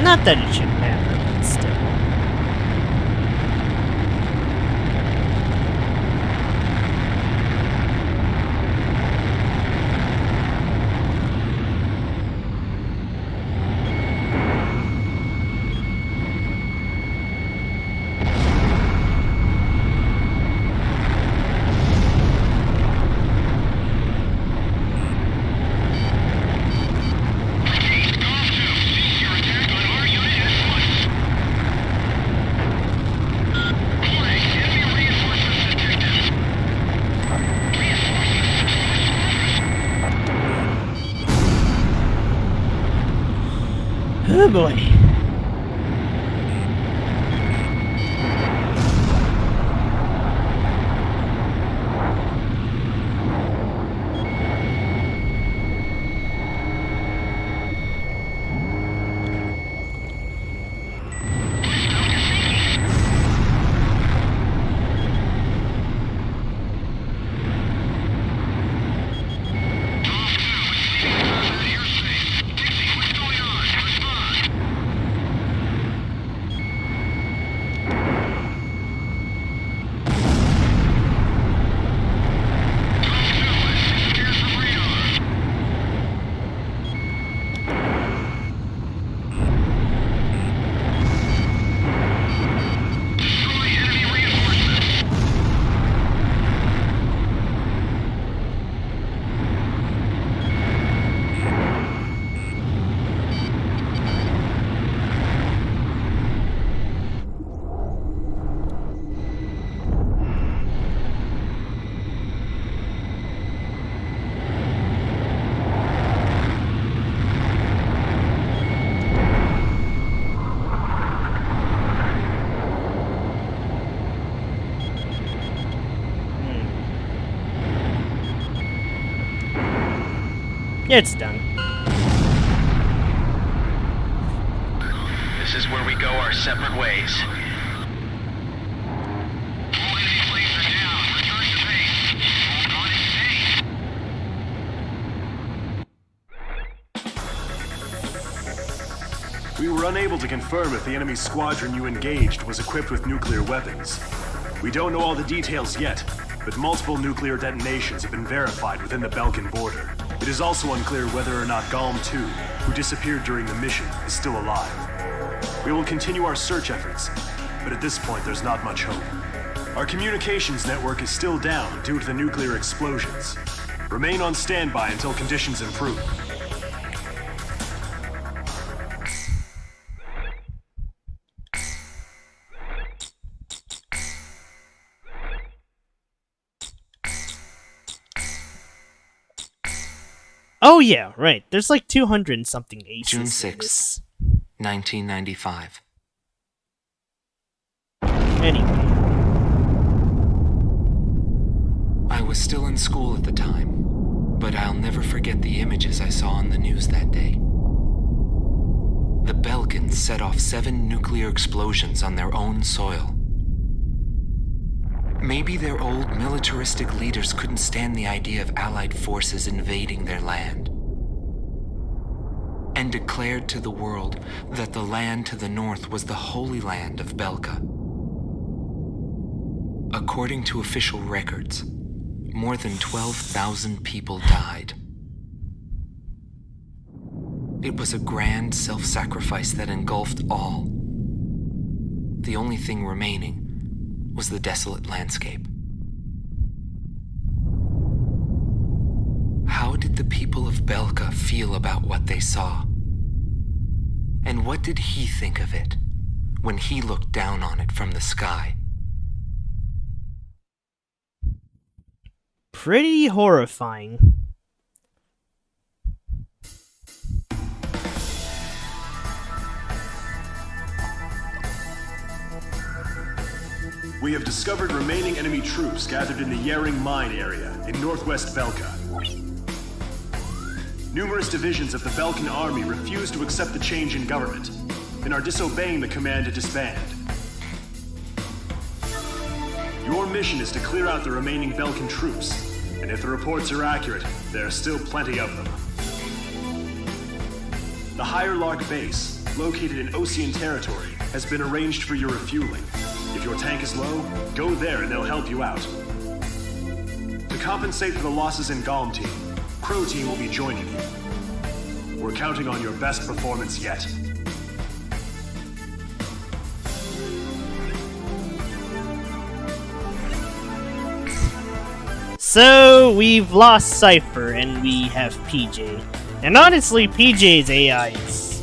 S1: Not that it should matter, but still.
S3: Your attack on our unit has
S1: Oh boy. It's done.
S3: This is where we go our separate ways. All enemy planes are down. Return to base. Hold on and stay.
S2: We were unable to confirm if the enemy squadron you engaged was equipped with nuclear weapons. We don't know all the details yet, but multiple nuclear detonations have been verified within the Belkan border. It is also unclear whether or not Galm 2, who disappeared during the mission, is still alive. We will continue our search efforts, but at this point there's not much hope. Our communications network is still down due to the nuclear explosions. Remain on standby until conditions improve.
S1: Oh yeah, right. There's like 200 and something aces.
S4: June
S1: in
S4: 6th,
S1: this.
S4: 1995.
S1: Anyway.
S4: I was still in school at the time, but I'll never forget the images I saw on the news that day. The Belkans set off 7 nuclear explosions on their own soil. Maybe their old militaristic leaders couldn't stand the idea of Allied forces invading their land, and declared to the world that the land to the north was the Holy Land of Belka. According to official records, more than 12,000 people died. It was a grand self-sacrifice that engulfed all. The only thing remaining was the desolate landscape. How did the people of Belka feel about what they saw? And what did he think of it when he looked down on it from the sky?
S1: Pretty horrifying.
S2: We have discovered remaining enemy troops gathered in the Yering mine area in northwest Belka. Numerous divisions of the Belkan army refuse to accept the change in government and are disobeying the command to disband. Your mission is to clear out the remaining Belkan troops, and if the reports are accurate, there are still plenty of them. The Higher Lark base, located in Ocean territory, has been arranged for your refueling. If your tank is low, go there and they'll help you out. To compensate for the losses in Galm team, Crow team will be joining you. We're counting on your best performance yet.
S1: So, we've lost Cypher and we have PJ. And honestly, PJ's AI is...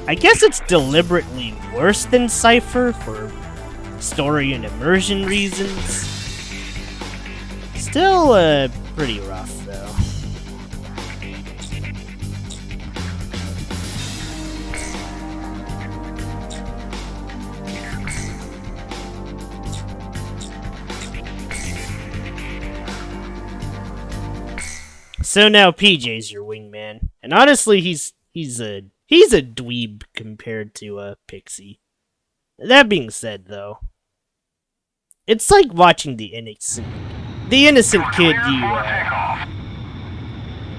S1: I guess it's deliberately worse than Cypher for story and immersion reasons. Still, pretty rough, though. So now PJ's your wingman, and honestly, he's a dweeb compared to Pixie. That being said, though, it's like watching the innocent kid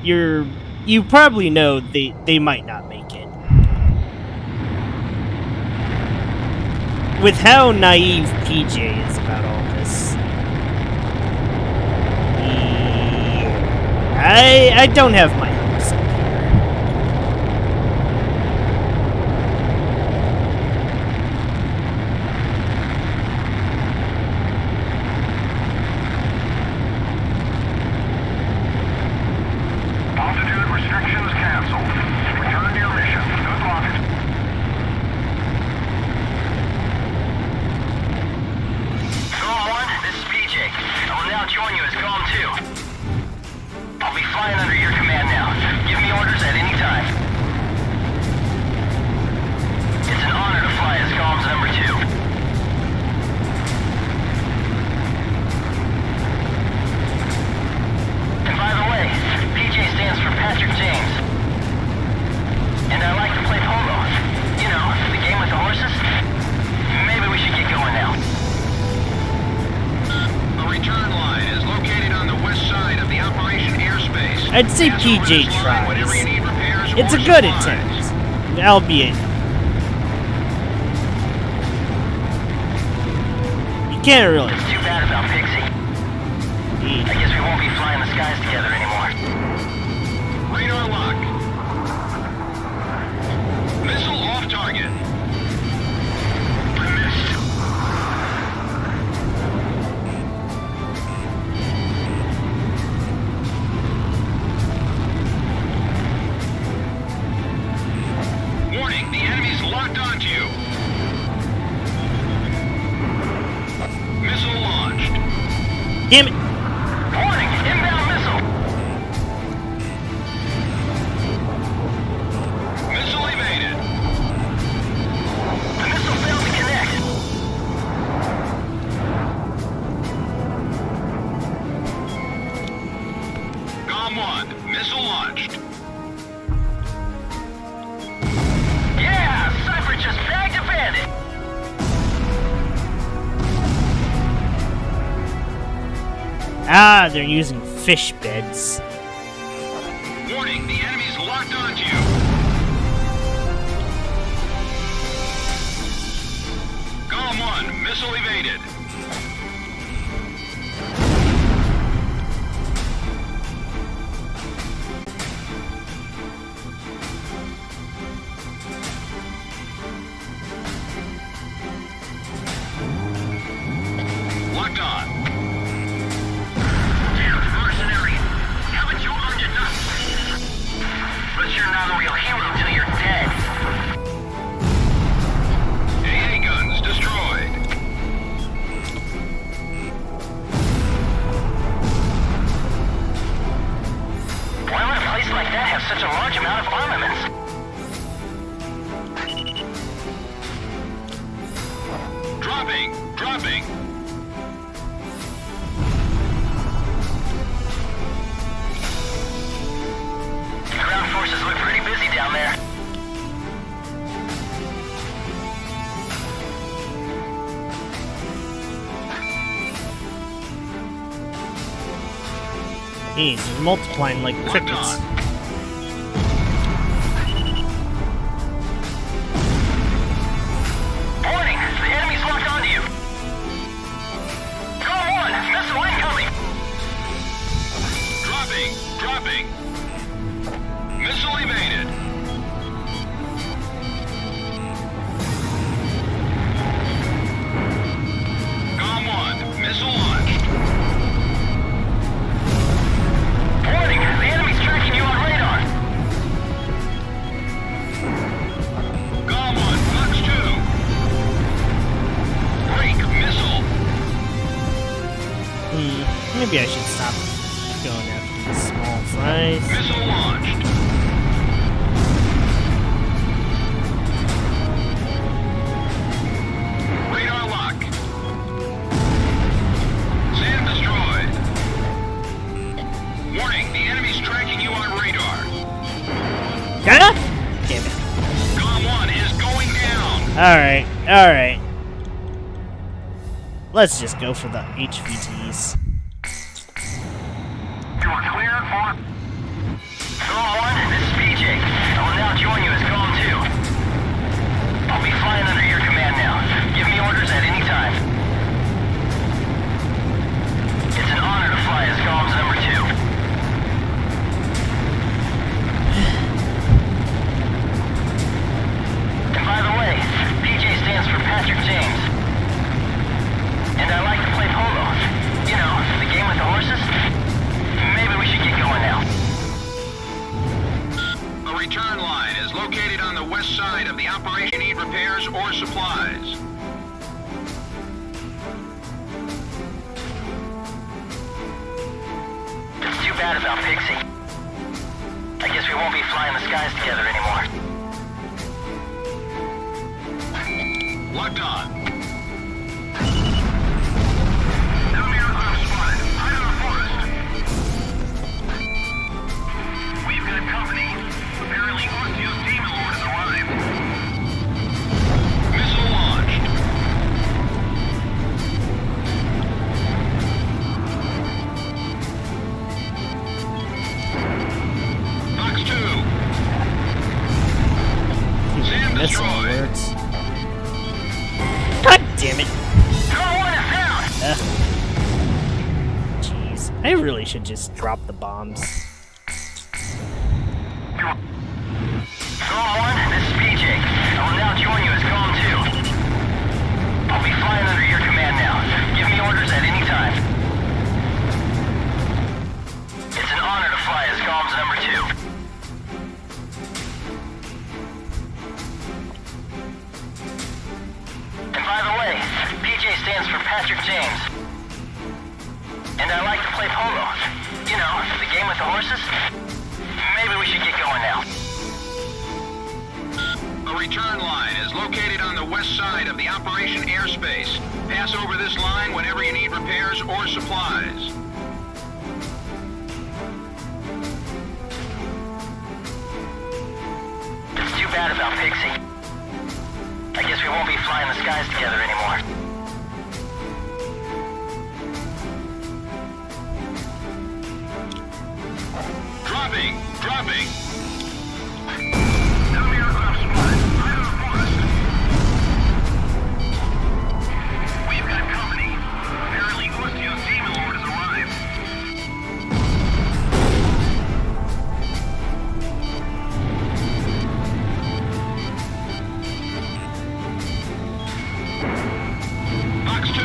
S1: you probably know they might not make it. With how naive PJ is about all this, I don't have my hopes up here.
S9: Altitude restrictions canceled. Return to your mission. Good luck. Golem 1, this is PJ. I will now join you as Golem 2. I'll be flying under your command now. Give me orders at any time. It's an honor to fly as Golem's number 2. And by the way, PJ stands for Patrick James. And I like to play polo. You know, the game with the horses. Maybe we should get going now. The return line is located on the west side of the operation airspace.
S1: I'd say PJ tries. It's a good attempt, albeit you can't really.
S9: It's too bad about Pixie. I guess we won't be flying the skies together anymore. Radar lock. Missile off target. I missed. Warning, the enemy's locked onto you. Missile launched.
S1: Damn it!
S9: Warning, inbound missile. Missile evaded. The missile failed to connect. Golem 1, missile launched. Yeah, Cypher just bagged a bandit.
S1: Ah, they're using fish beds.
S9: Warning, the enemy's locked onto you. Golem 1, missile evaded. Locked on. Mercenary, haven't you learned enough? But you're not a real hero till you're dead. AA guns destroyed. Why would a place like that have such a large amount of armaments? Dropping. Ground forces look pretty busy down there.
S1: Jeez, they're multiplying like crickets.
S9: Warning! The enemy's locked onto you! Golem 1! Missile incoming! Dropping! Missile evaded! Golem 1, missile launched! Warning! The enemy's tracking you on radar! Golem 1, Fox 2! Break, missile!
S1: Maybe I should stop going after these small fries.
S9: Missile launched! Radar lock! SAM destroyed! Warning!
S3: The enemy's tracking you on radar.
S1: Ah! Damn it.
S3: Column 1 is going down.
S1: Alright, alright. Let's just go for the HVTs.
S9: You are clear for... Column 1, this is PJ. I will now join you as Column 2. I'll be flying under your command now. Give me orders at any time. It's an honor to fly as Columns number 2. And by the way, PJ stands for Patrick James. And I like to play polo. You know, the game with the horses. Maybe we should get going now.
S3: The return line is located on the west side of the operation. Need repairs or supplies.
S9: It's too bad about Pixie. I guess we won't be flying the skies together anymore.
S3: Locked on.
S9: Enemy aircraft spotted. Hide in the forest. We've got company. Apparently Unused Demon Lord has arrived.
S3: Missile launched. Fox 2. Sam
S1: Missile
S3: destroyed.
S1: alerts. God damn it.
S9: Column 1 is down!
S1: Jeez. I really should just drop the bombs.
S9: Column 1, this is PJ. I will now join you as Column 2. I'll be flying under your command now. Give me orders at any time. It's an honor to fly as Columns number 2. And by the way, PJ stands for Patrick James. And I like to play polo. You know, the game with the horses. Maybe we should get going now.
S3: The return line is located on the west side of the operation airspace. Pass over this line whenever you need repairs or supplies.
S9: It's too bad about Pixie. I guess we won't be flying the skies together anymore.
S3: Dropping! Dropping!
S9: Enemy aircraft spotted. Hide in the forest. We've got company. Apparently Unused Demon Lord has arrived.
S3: Fox 2.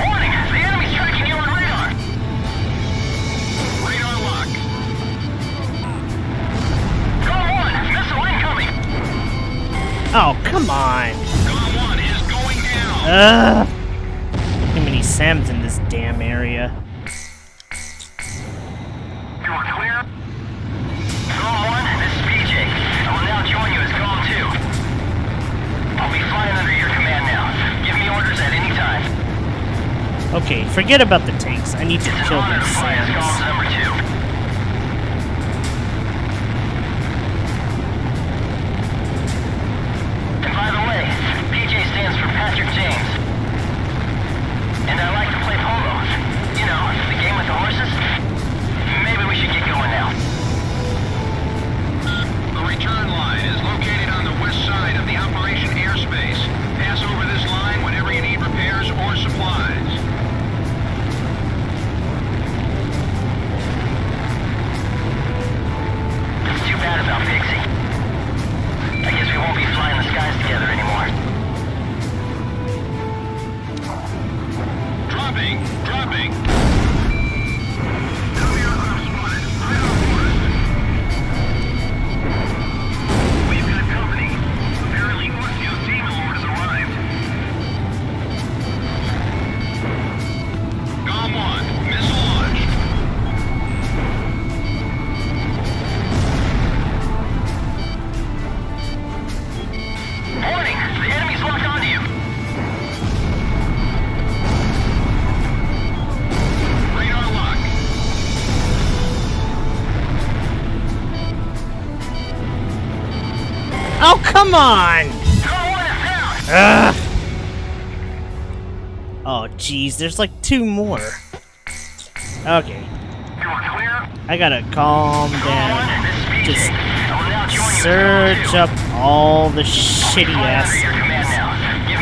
S9: Warning! The enemy's tracking you on radar!
S3: Radar lock.
S9: Column 1, missile incoming!
S1: Oh, come on.
S3: Column 1 is going down.
S1: Too many Sams in this damn area.
S9: You are clear? Column 1, this is PJ. I will now join you as Column 2. I'll be flying under your command now. Give me orders at any time.
S1: Okay, forget about the tanks. I need to
S9: It's an
S1: kill
S9: honor to
S1: these
S9: fly as Columns
S1: Sams.
S9: number 2. And by the way, PJ stands for Patrick James. And I like to play polo. You know, the game with the horses. Maybe we should get going now.
S3: The return line is located on the west side of the operation airspace. Pass over this line whenever you need repairs or supplies.
S1: Come on! Ugh. Oh, jeez, there's like 2 more. Okay. I gotta calm down. Just search up all the shitty ass.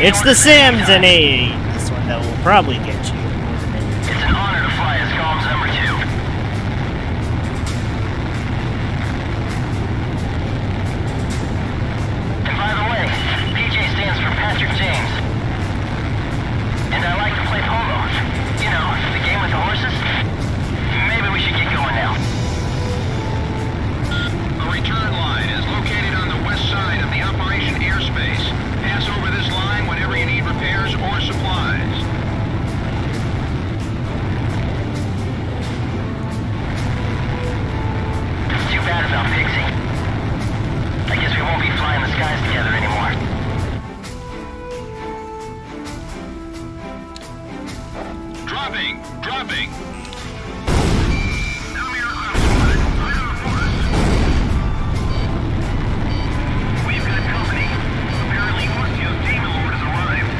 S1: It's the Sims and AA. This one that will probably get you.
S3: It's an honor to fly as comms number 2. And by the way, PJ stands for Patrick James. And I like to play polo. You know, the game with the horses. Maybe we should get going now.
S9: The return line is located on the west side of the operation airspace. Pass over this line whenever you need repairs or supplies.
S3: It's too bad about Pixie. I guess we won't be flying the skies together anymore.
S9: Dropping.
S3: We've got company. Apparently, Mustio's demon lord has arrived.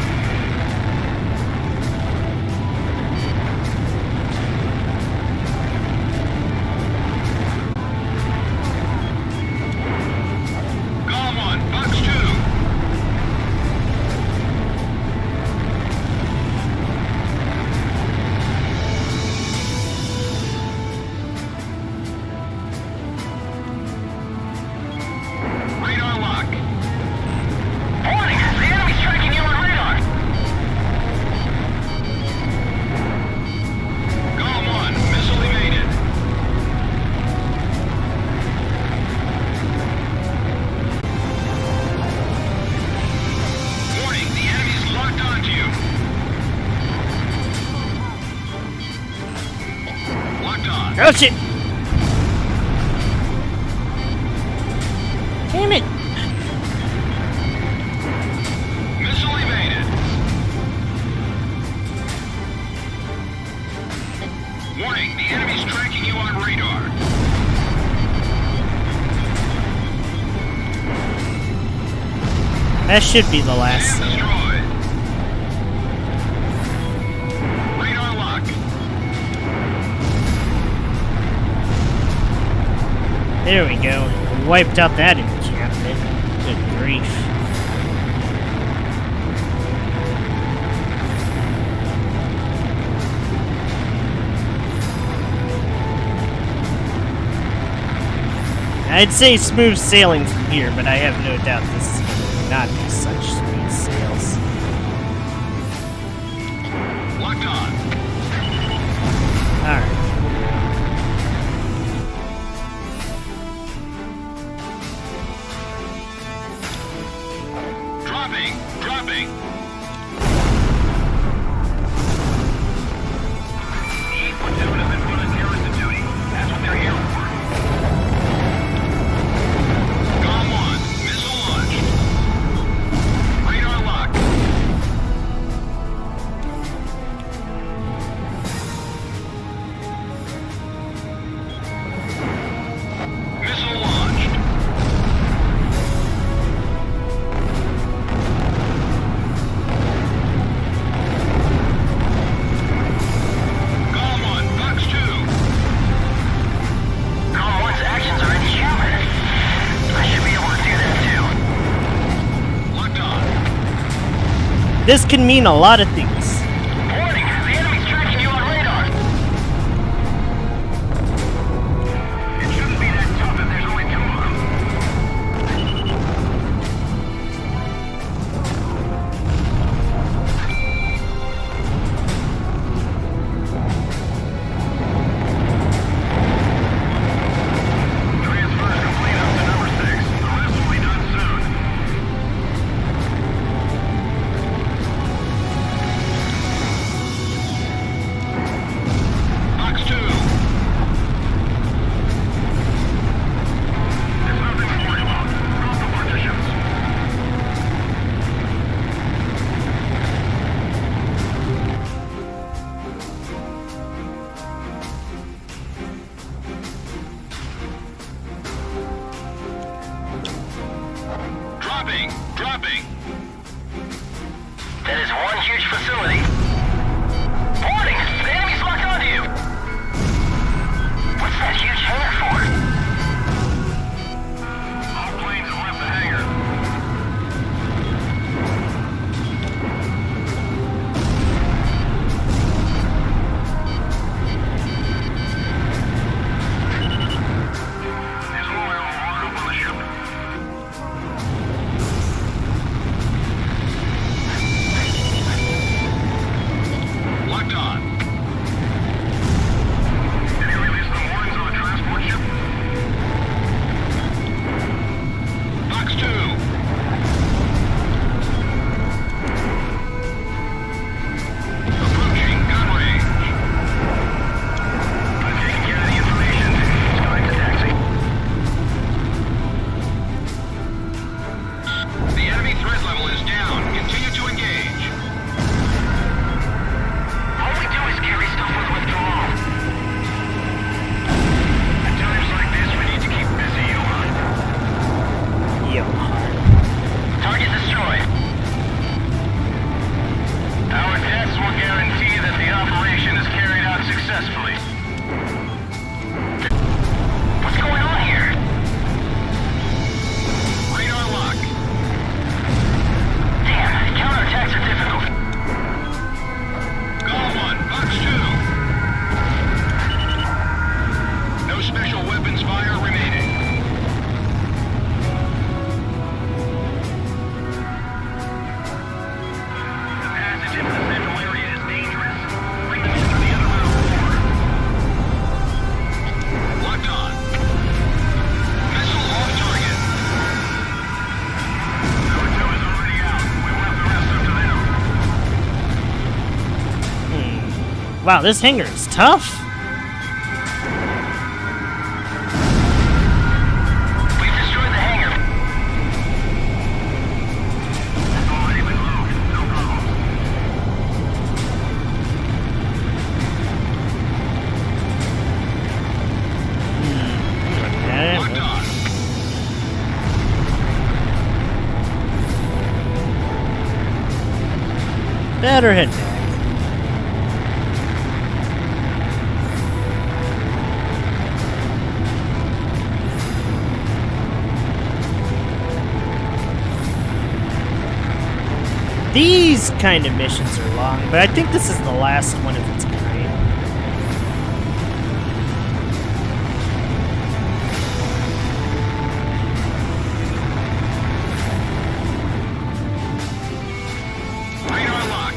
S9: Golem 1, Box 2. Radar lock.
S3: Warning! The enemy's tracking you on radar!
S9: Golem 1, missile evaded. Warning, the enemy's locked onto you. Locked on.
S1: Oh shit! Damn it!
S9: Missile evaded. Warning, the enemy's tracking you on radar.
S1: That should be the last.
S9: Sam destroyed. Radar lock.
S1: There we go. Wiped out that enchantment. Good grief. I'd say smooth sailing from here, but I have no doubt this is going to not be such smooth sails.
S9: Locked on.
S1: Alright.
S9: Dropping.
S3: The 8th platoon has been put on nearest to duty. That's what they're here for.
S9: Golem 1, missile launched. Radar lock. Missile launched. Golem 1, Box 2.
S3: Golem 1's actions are inhuman. I should be able to do that too.
S9: Locked on.
S1: This can mean a lot of things.
S3: Warning! The enemy's tracking you on radar! It shouldn't be that tough if there's only 2 of them. Transfer is complete up to number 6. The rest will be done soon. Dropping! Dropping! That is one huge facility. Warning! The enemy's locked onto you! What's that huge hangar for? All planes have left the hangar. There's more armor up on the ship. Locked on. Did he release the warnings on the transport ship? Box 2. Approaching gun range. I've taken care of the information. It's going to taxi. The enemy threat level is down. Continue to engage. All we do is carry stuff with withdrawal. At times like this, we need to keep busy, Johan.
S1: Johan.
S3: Target destroyed. Our tests will guarantee that the operation is carried out successfully. What's going on here? Radar lock. Damn, counterattacks are difficult. Call 1, Box 2. No special weapons fire remaining. The passage into the central area is dangerous. Bring them into the other room. Locked on. Missile off target. Number 2 is already out. We left the rest up to them.
S1: Wow, this hangar is tough.
S3: We've destroyed the hangar. It's already been moved. No problem.
S1: Okay.
S3: Locked on.
S1: Better head back. These kind of missions are long, but I think this is the last one of its kind.
S3: Radar lock.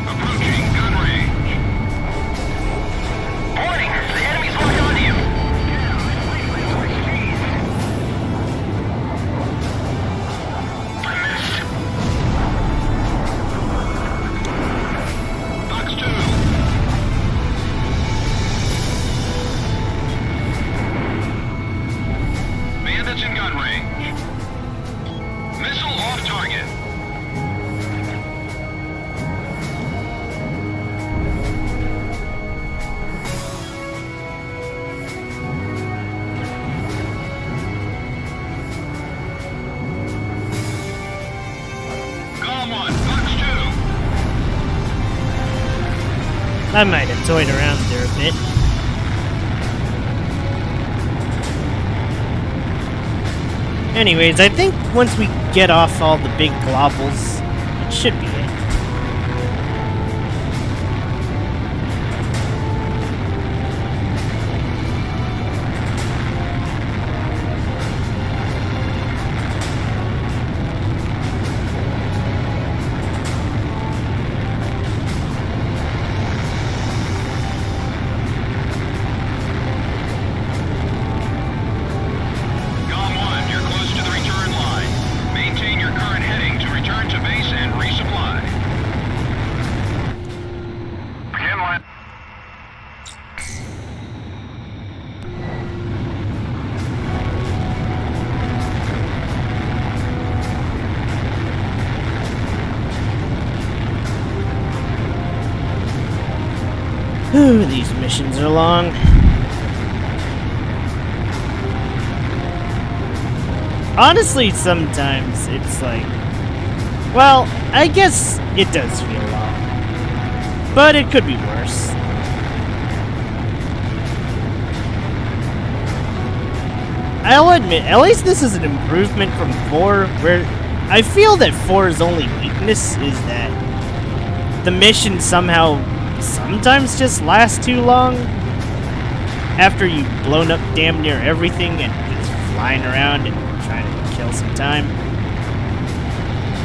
S3: Approaching gun range. Warning! The enemy's locked onto you! I missed. Box 2. Bandits in gun range. Missile off target. Call 1, Box 2.
S1: I might have toyed around there a bit. Anyways, I think once we get off all the big globbles, it should be it.
S3: Call 1, you're close to the return line. Maintain your current heading to return to base and resupply. Begin land.
S1: Ooh, these missions are long. Honestly, sometimes it's like, well, I guess it does feel long, but it could be worse. I'll admit, at least this is an improvement from 4, where I feel that 4's only weakness is that the mission somehow sometimes just lasts too long after you've blown up damn near everything and just flying around and trying to kill some time.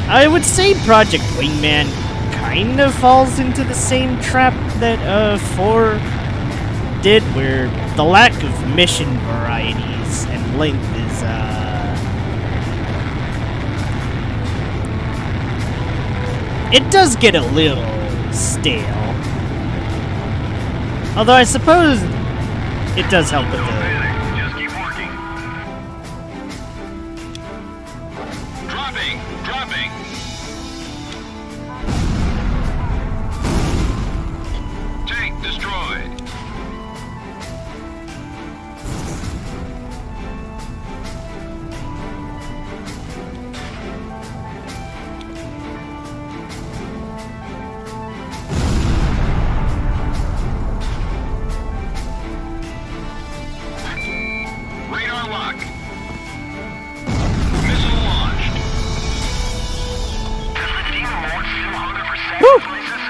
S1: I would say Project Wingman kind of falls into the same trap that 4 did, where the lack of mission varieties and length is it does get a little stale. Although I suppose it does help with the...
S3: Just keep working. Dropping. Tank destroyed. Radar lock. Missile launched. Does the demon lord still hunger for sacrifices?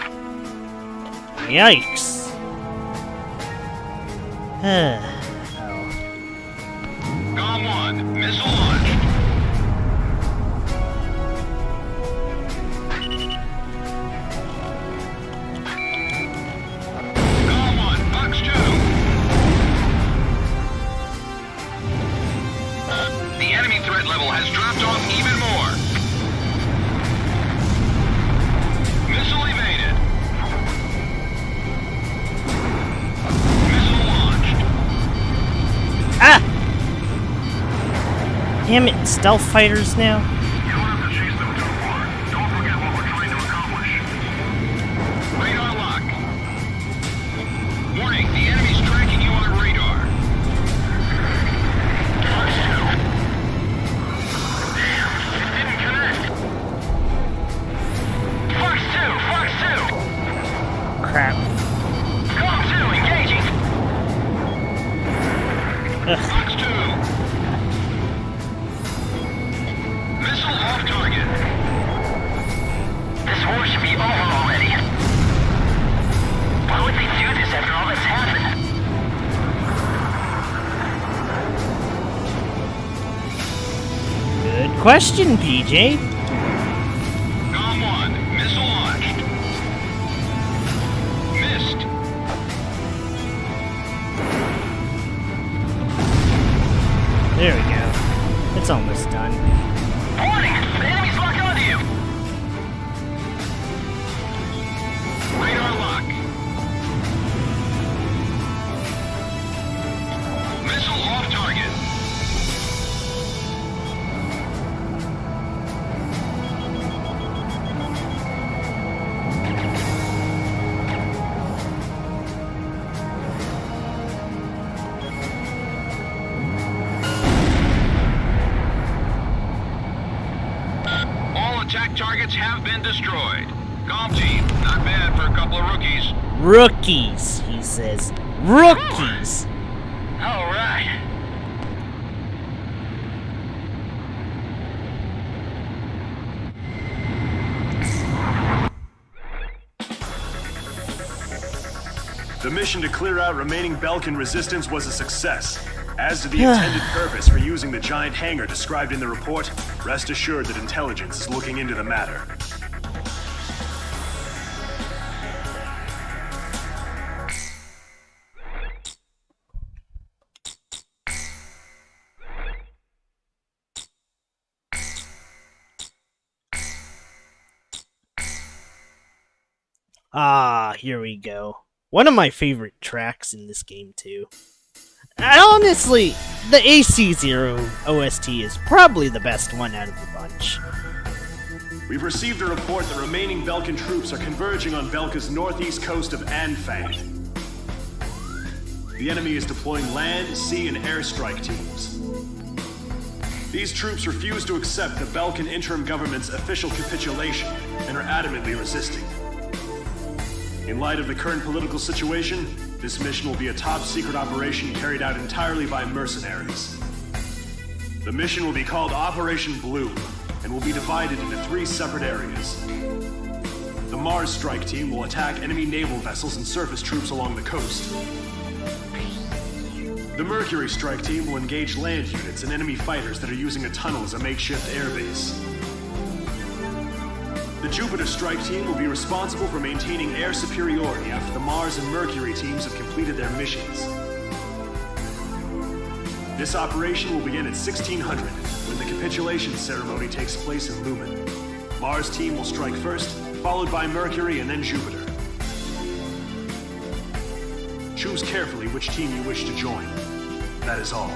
S1: Yikes.
S3: Gone 1. Missile launched. Gone 1. Box 2. The enemy threat level has dropped off even more. Missile evaded. Missile launched.
S1: Ah! Damn it, stealth fighters now?
S3: You don't have to chase them too far. Don't forget what we're trying to accomplish. Radar lock. Warning, the enemy's tracking you on radar. Fox 2. Damn, it didn't connect. Fox 2!
S1: Crap.
S3: Com 2, engaging!
S1: Ugh.
S3: Fox 2! Missile off target. This war should be over already. Why would they do this after all that's happened?
S1: Good question, PJ.
S3: Com 1, missile launched. Missed.
S1: There we go. It's almost done.
S3: Warning! The enemy's locked onto you! Radar lock. Missile off target. All attack targets have been destroyed. Com team, not bad for a couple of rookies.
S1: Rookies, he says. Rookies!
S3: All right.
S2: The mission to clear out remaining Belkan resistance was a success. As to the intended purpose for using the giant hangar described in the report, rest assured that intelligence is looking into the matter.
S1: Ah, here we go. One of my favorite tracks in this game, too. Honestly, the AC0 OST is probably the best one out of the bunch.
S2: We've received a report that remaining Belkan troops are converging on Belka's northeast coast of Anfang. The enemy is deploying land, sea, and airstrike teams. These troops refuse to accept the Belkan interim government's official capitulation and are adamantly resisting. In light of the current political situation, this mission will be a top-secret operation carried out entirely by mercenaries. The mission will be called Operation Bloom and will be divided into 3 separate areas. The Mars strike team will attack enemy naval vessels and surface troops along the coast. The Mercury strike team will engage land units and enemy fighters that are using a tunnel as a makeshift airbase. The Jupiter strike team will be responsible for maintaining air superiority after the Mars and Mercury teams have completed their missions. This operation will begin at 1600, when the capitulation ceremony takes place in Lumen. Mars team will strike first, followed by Mercury and then Jupiter. Choose carefully which team you wish to join. That is all.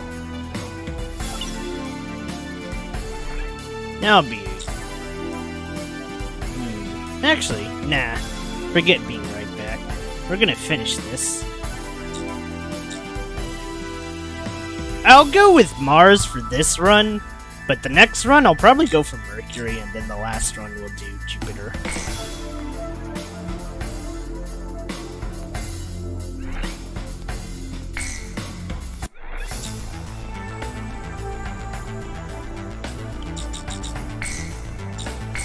S1: Now be. Actually, nah. Forget being right back. We're gonna finish this. I'll go with Mars for this run, but the next run I'll probably go for Mercury, and then the last run we'll do Jupiter.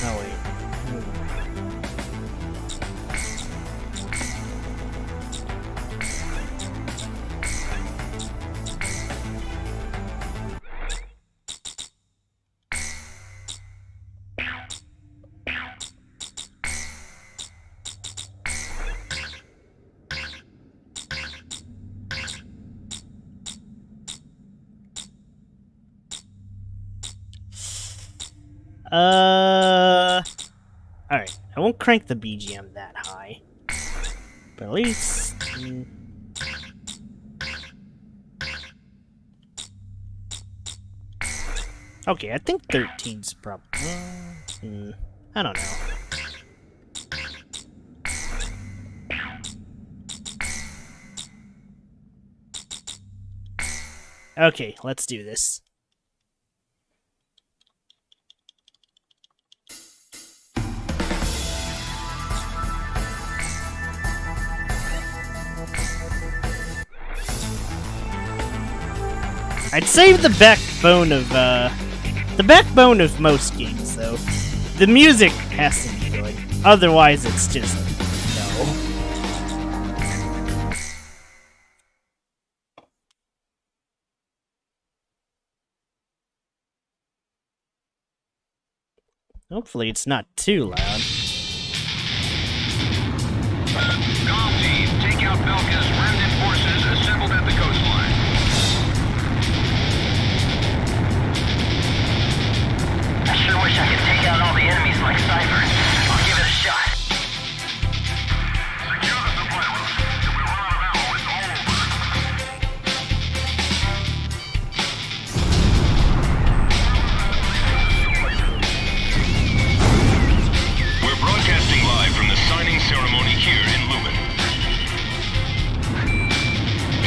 S1: Oh wait. Alright, I won't crank the BGM that high. But at least... Okay, I think 13's probably... I don't know. Okay, let's do this. I'd save the backbone of most games, though. The music has to be good. Otherwise, it's just no. Hopefully, it's not too loud.
S3: Comm team, take out Belkan's remnant forces assembled at the coastline. I sure wish I could take out all the enemies like Cypher. I'll give it a shot. Secure the supply route. If we run out of ammo, it's all over. We're broadcasting live from the signing ceremony here in Lumen.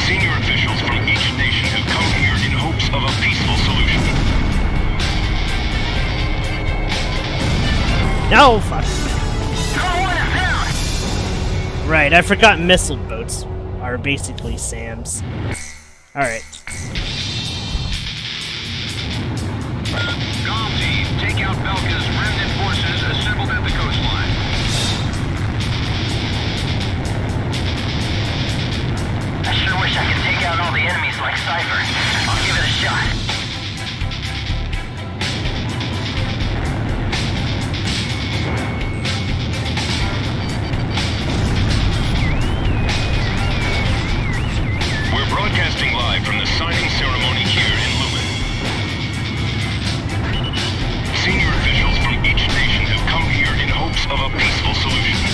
S3: Senior officials from each nation have come here in hopes of a peaceful solution.
S1: No, fuck. Right, I forgot missile boats are basically SAMs. Alright.
S3: Comm team, take out Belkan's remnant forces assembled at the coastline. I sure wish I could take out all the enemies like Cypher. I'll give it a shot. We're broadcasting live from the signing ceremony here in Lumen. Senior officials from each nation have come here in hopes of a peaceful solution.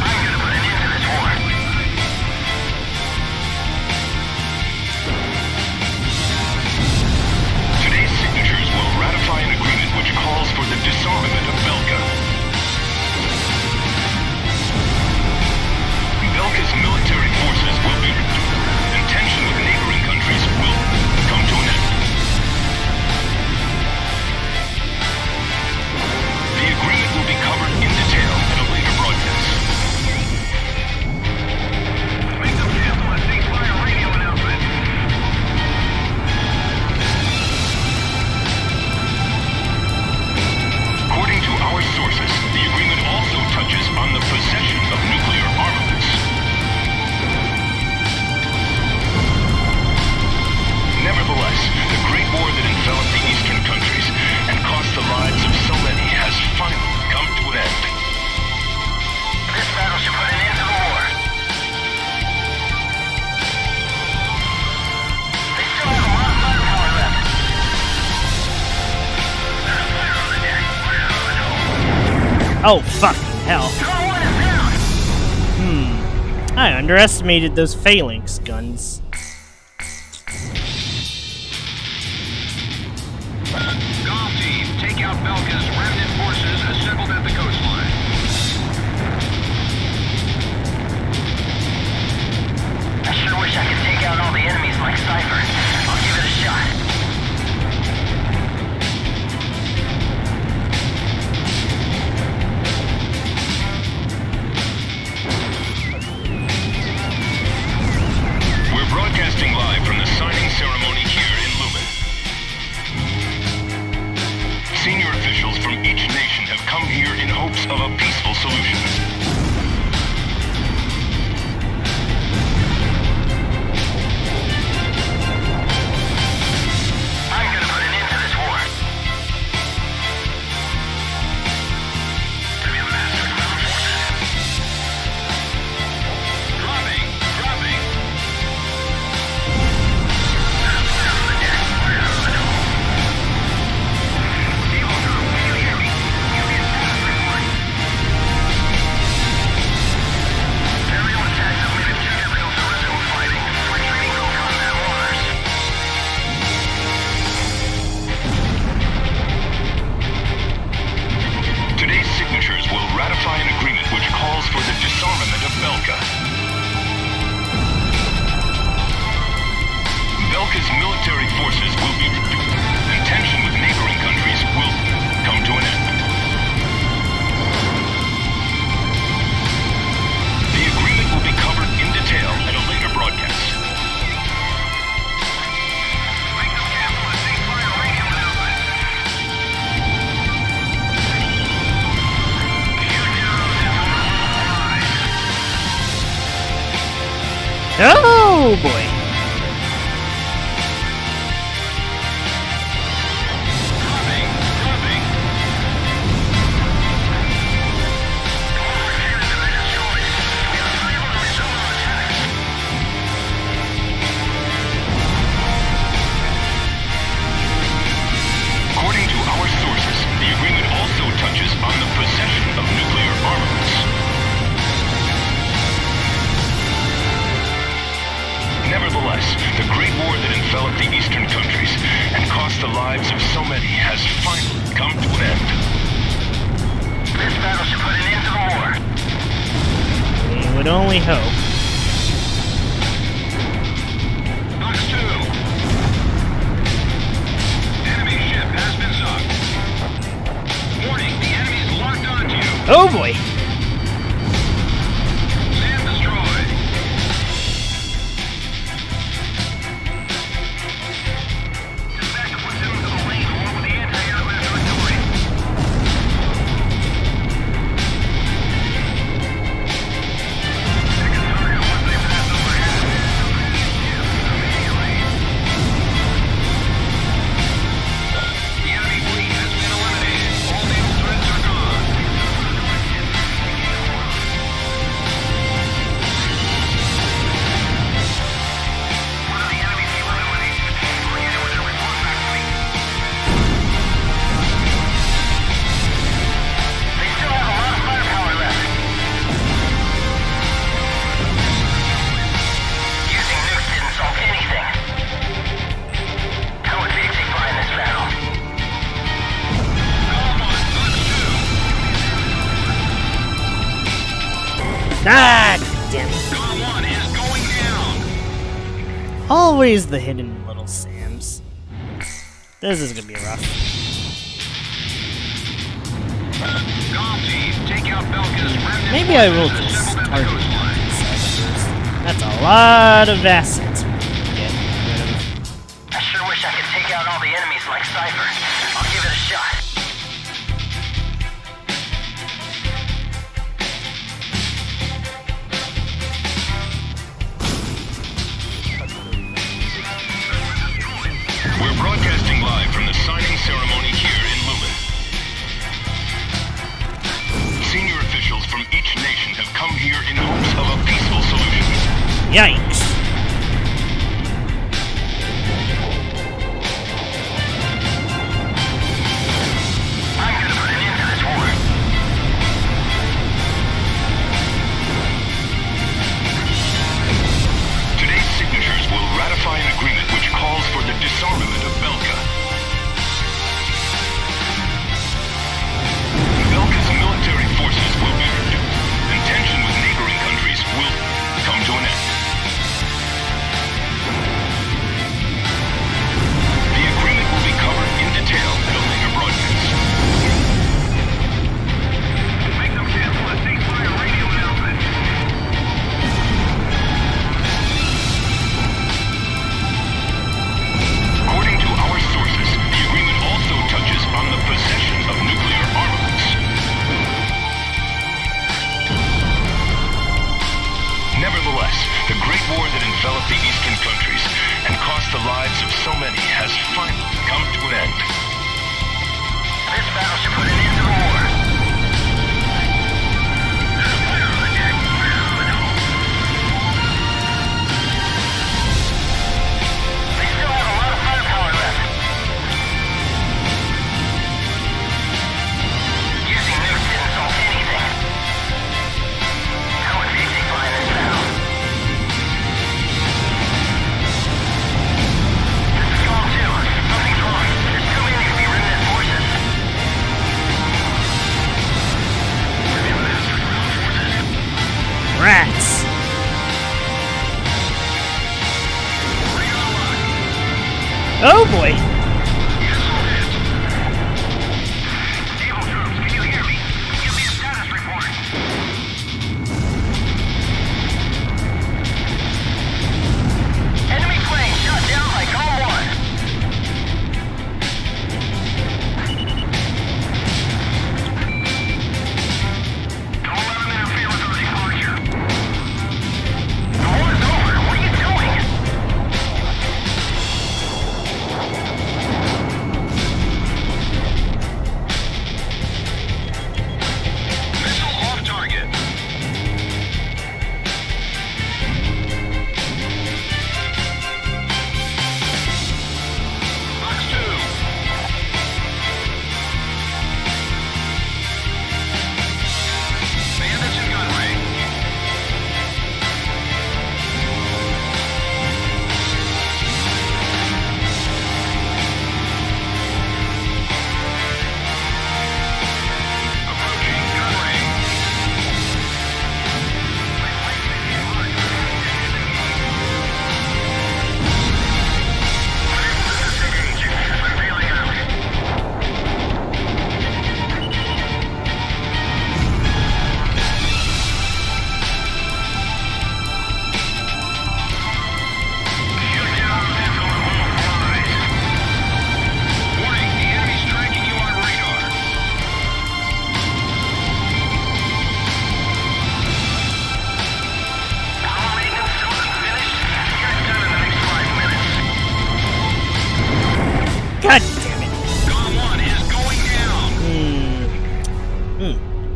S3: I'm gonna put an end to this war. Today's signatures will ratify an agreement which calls for the disarmament of Belkan.
S1: Oh, fucking hell. I underestimated those phalanx guns.
S9: Golf team, take out Belkan's remnant forces assembled at the coastline. I sure wish I could take out all the enemies like Cypher. I'll give it a shot.
S3: We're broadcasting live from the signing ceremony here in Lumen. Senior officials from each nation have come here in hopes of a peaceful solution.
S9: I'm gonna put an end to this war. Have you mastered ground forces? Dropping! Aerial attacks have made it too difficult to resume fighting. Retreating from combat waters.
S3: Today's signatures will ratify an agreement which calls for the disarmament of Belka. Belka's military forces will be reduced, and tension with neighboring countries will come to an end. The agreement will be covered in detail at a later broadcast.
S9: Make them cancel the ceasefire radio announcement.
S1: Oh boy.
S3: According to our sources, the agreement also touches on the possession of nuclear armaments. Nevertheless, the Great War that enveloped the eastern countries and cost the lives of so many has finally come to an end.
S9: This battle should put an end to the war.
S1: We would only hope.
S9: Box 2. Enemy ship has been sunk. Warning, the enemy is locked onto you.
S1: Oh boy.
S9: Sam destroyed. Dispatch a platoon to the lane along with the anti-aircraft artillery. Take a target once they pass overhead. Immediately. The enemy fleet has been eliminated. All naval threats are gone. One of the enemy team eliminated. Bring anyone to report back to me. They still have a lot of firepower left. Using nukes didn't solve anything. How would Dixie find this battle?
S1: Ah, damn it.
S9: Gone 1 is going down.
S1: Always the hidden little Sams. This is gonna be rough.
S9: Golf team, take out Belka's remnant
S1: Maybe I will
S9: forces
S1: just
S9: assembled at the
S1: target
S9: coastline.
S1: That's a lot of assets we can get rid of.
S9: I sure wish I could take out all the enemies like Cypher. I'll give it a shot.
S3: We're broadcasting live from the signing ceremony here in Lumen. Senior officials from each nation have come here in hopes of a peaceful solution.
S1: Yikes.
S9: I'm gonna put an end to this war.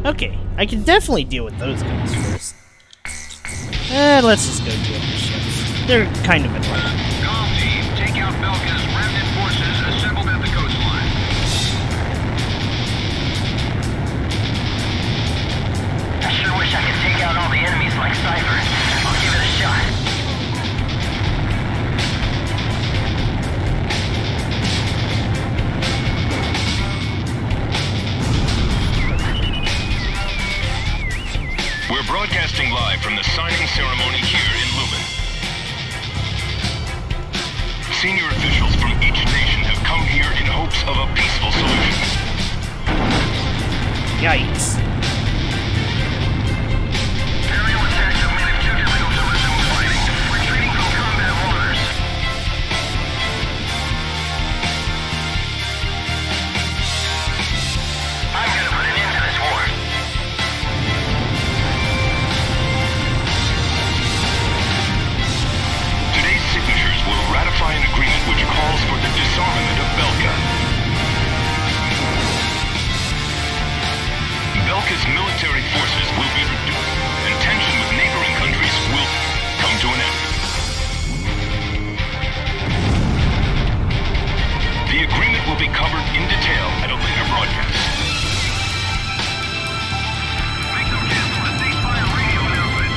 S1: Okay, I can definitely deal with those guys first. And let's just go deal with the ships. They're kind of annoying.
S9: Golf team, take out Belkan's remnant forces assembled at the coastline. I sure wish I could take out all the enemies like Cypher. I'll give it a shot.
S10: We're broadcasting live from the signing ceremony here in Lumen. Senior officials from each nation have come here in hopes of a peaceful solution.
S1: Yikes.
S9: Aerial attacks have made it too difficult to resume fighting. Retreating from combat waters. I'm gonna put an end to this war.
S10: Today's signatures will ratify an agreement which calls for the disarmament of Belkan. Belka's military forces will be reduced, and tension with neighboring countries will come to an end. The agreement will be covered in detail at a later broadcast.
S9: Make them cancel the ceasefire radio announcement.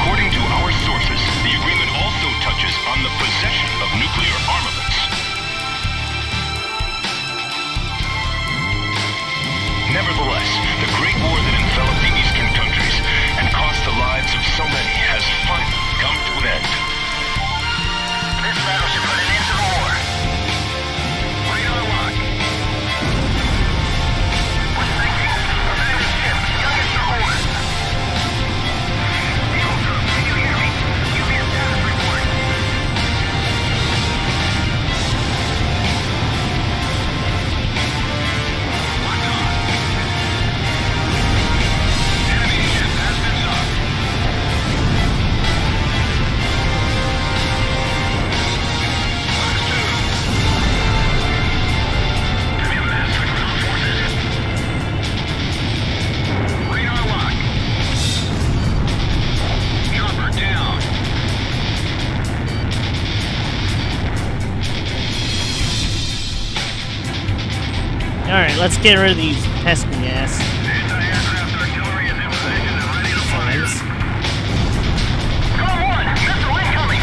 S10: According to our sources, the agreement also touches on the possession of nuclear armaments. Nevertheless, the great war that enveloped the eastern countries and cost the lives of so many has finally come to an end.
S9: This battle should put an end to the war. Radar lock. We're thinking. Abandoned ship. Youngest report. Eagle Group, can you hear me? Give me a status report. Locked on. Enemy ship has been sunk. Box 2. Command master ground forces. Radar lock. Chopper down.
S1: Alright, let's get rid of these pesky ass
S9: Anti-aircraft artillery is in position and ready to fire.
S1: things.
S9: Call 1, missile incoming.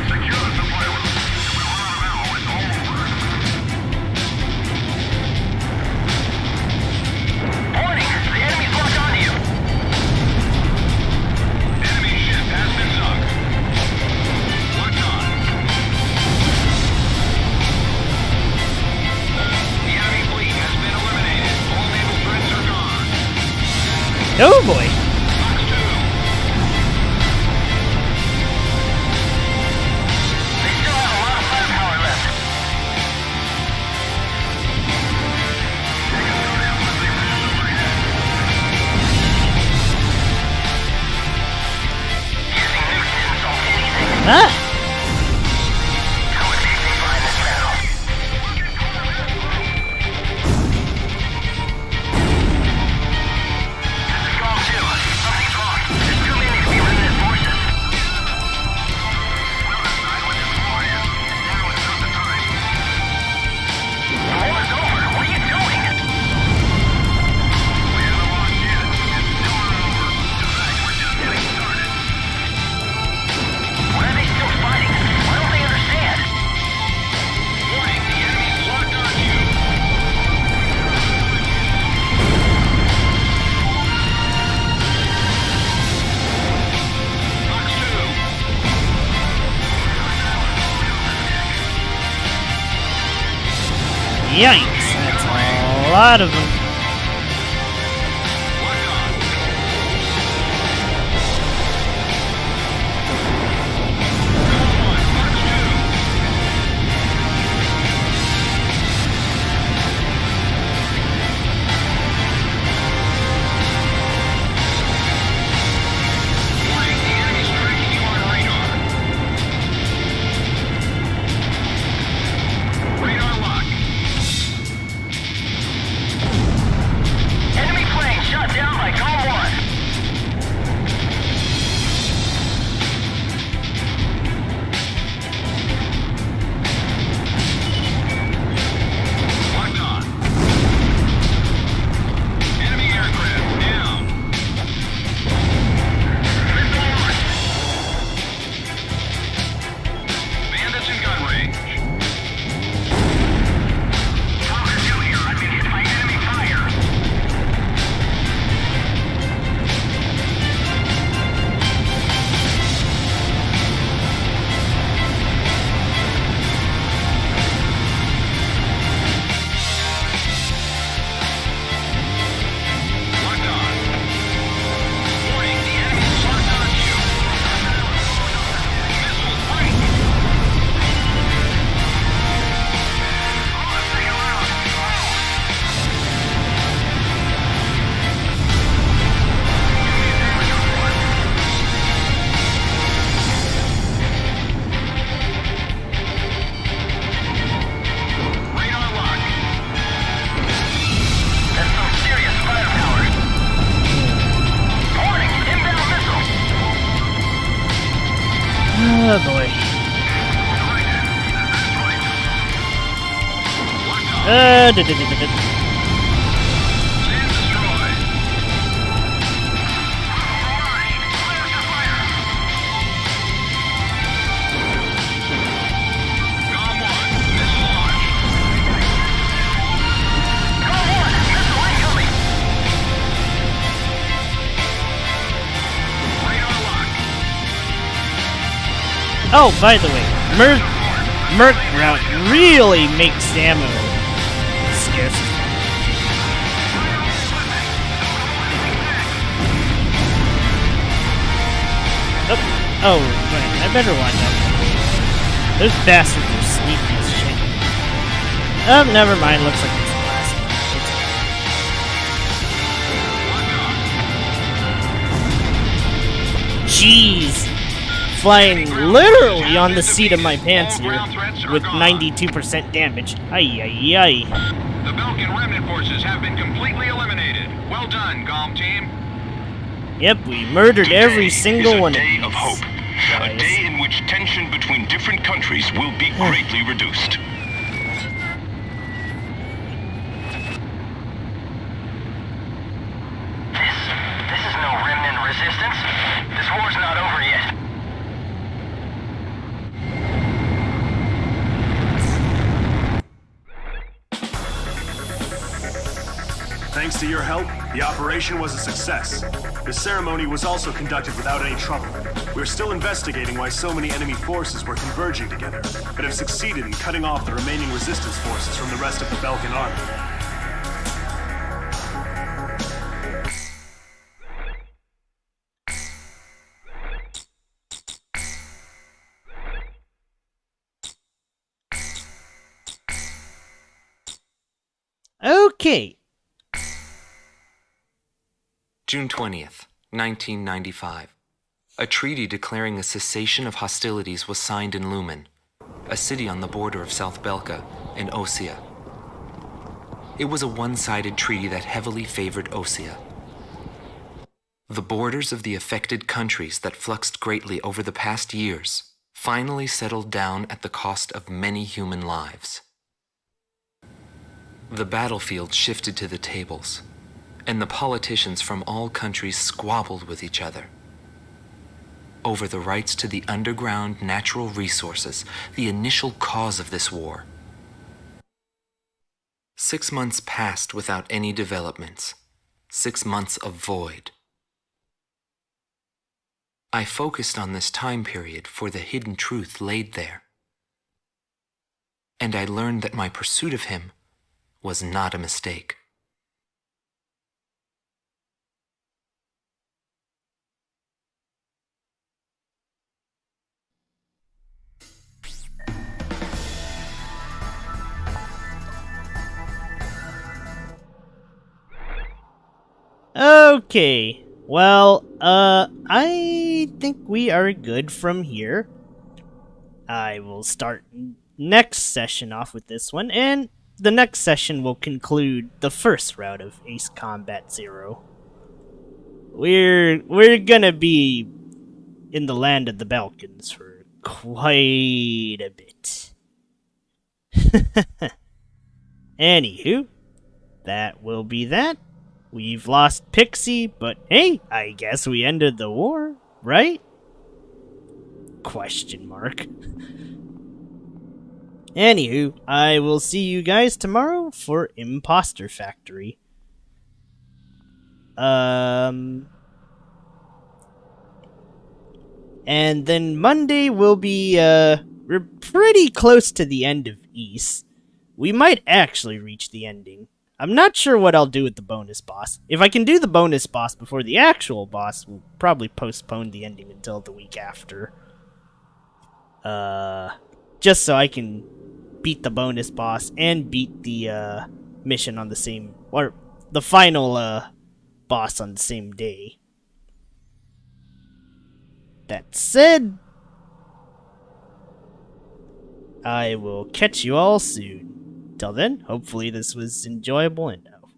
S9: Secure the supply room. We'll run out of ammo. It's all over. Warning, the enemy's locked onto you. Enemy ship has been sunk. Locked on. The enemy fleet has been eliminated. All naval threats are gone.
S1: Oh boy.
S9: Box 2. They still have a lot of firepower left. They can throw down once they pass overhead. Using nukes didn't solve anything.
S1: Ah!
S9: How would they find this battle? This is Golf 2. Something's wrong. There's too many to be remnant forces. We'll decide when this war ends. Now is not the time. The war is over. What are you doing? We haven't lost yet. It's still not over. In fact, we're just getting started. Why are they still fighting? Why don't they understand? Warning, the enemy's locked on you. Box 2.
S1: Yikes, that's a lot of them.
S9: Locked on. Call 1, Box 2. Warning, the enemy's tracking you on radar.
S1: Oh boy. Oh, by the way, Merc route really makes ammo scarce. Oh, right, I better watch out. Those bastards are sneaky as shit. Oh, never mind, looks like it's the last one. Jeez! Flying literally on the seat of my pants here with 92% damage. Ay ay ay.
S10: The Belkan remnant forces have been completely eliminated. Well done, GOM team.
S1: Yep, we murdered every single one of
S10: Today
S1: these
S10: of hope.
S1: guys.
S10: A day in which tension between different countries will be greatly reduced.
S3: This is no remnant resistance. This war's not over yet.
S2: Thanks to your help, the operation was a success. The ceremony was also conducted without any trouble. We're still investigating why so many enemy forces were converging together, but have succeeded in cutting off the remaining resistance forces from the rest of the Belkan army.
S1: Okay.
S4: June 20th, 1995. A treaty declaring a cessation of hostilities was signed in Lumen, a city on the border of South Belka and Osea. It was a one-sided treaty that heavily favored Osea. The borders of the affected countries that fluxed greatly over the past years finally settled down at the cost of many human lives. The battlefield shifted to the tables, and the politicians from all countries squabbled with each other over the rights to the underground natural resources, the initial cause of this war. 6 months passed without any developments. 6 months of void. I focused on this time period for the hidden truth laid there. And I learned that my pursuit of him was not a mistake.
S1: Okay. Well, I think we are good from here. I will start next session off with this one, and the next session will conclude the first route of Ace Combat Zero. We're gonna be in the land of the Balkans for quite a bit. Anywho, that will be that. We've lost Pixie, but hey, I guess we ended the war, right? Question mark. Anywho, I will see you guys tomorrow for Imposter Factory. And then Monday will be, we're pretty close to the end of East. We might actually reach the ending. I'm not sure what I'll do with the bonus boss. If I can do the bonus boss before the actual boss, we'll probably postpone the ending until the week after. Just so I can beat the bonus boss and beat the mission on the same, or the final boss on the same day. That said, I will catch you all soon. Till then, hopefully this was enjoyable, and no,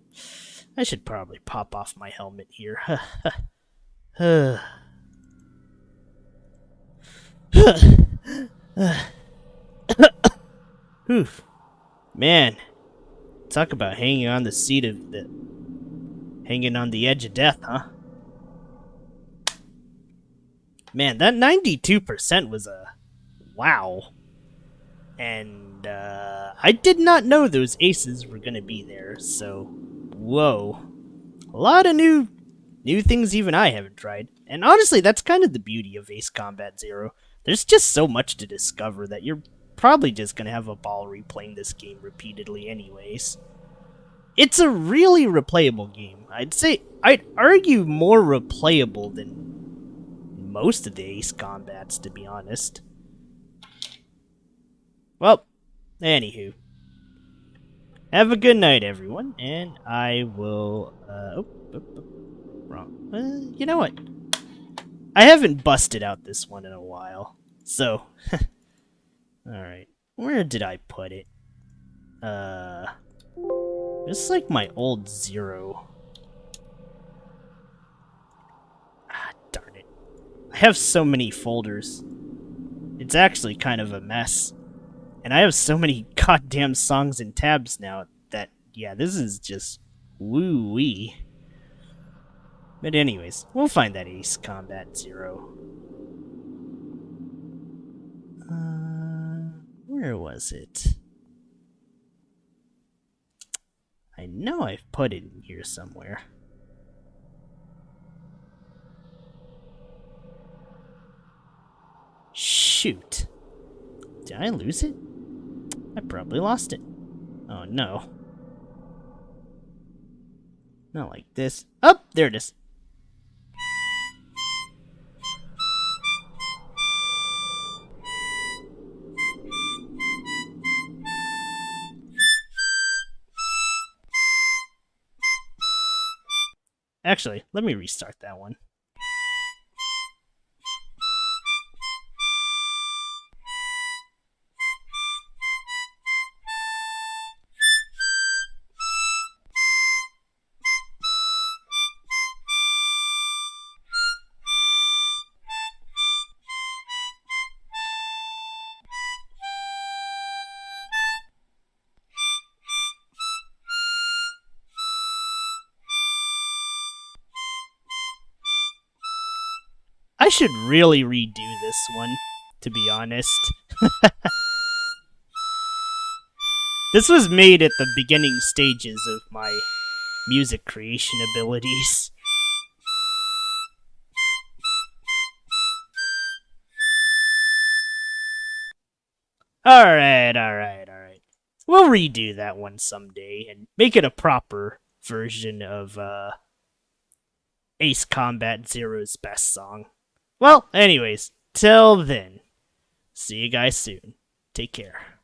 S1: I should probably pop off my helmet here. Oof. Man, talk about hanging on the seat of the... hanging on the edge of death, huh? Man, that 92% was a... wow. And, I did not know those aces were gonna be there, so... whoa. A lot of new things even I haven't tried. And honestly, that's kind of the beauty of Ace Combat Zero. There's just so much to discover that you're probably just gonna have a ball replaying this game repeatedly anyways. It's a really replayable game. I'd argue more replayable than most of the Ace Combats, to be honest. Well, anywho. Have a good night, everyone, and I will, wrong. You know what? I haven't busted out this one in a while, so... Alright, where did I put it? It's like my old Zero. Ah, darn it. I have so many folders. It's actually kind of a mess. And I have so many goddamn songs and tabs now that, yeah, this is just woo-wee. But anyways, we'll find that Ace Combat Zero. Where was it? I know I've put it in here somewhere. Shoot. Did I lose it? I probably lost it. Oh no. Not like this. Oh, there it is. Actually, let me restart that one. I should really redo this one, to be honest. This was made at the beginning stages of my music creation abilities. Alright. We'll redo that one someday and make it a proper version of Ace Combat Zero's best song. Well, anyways, till then, see you guys soon. Take care.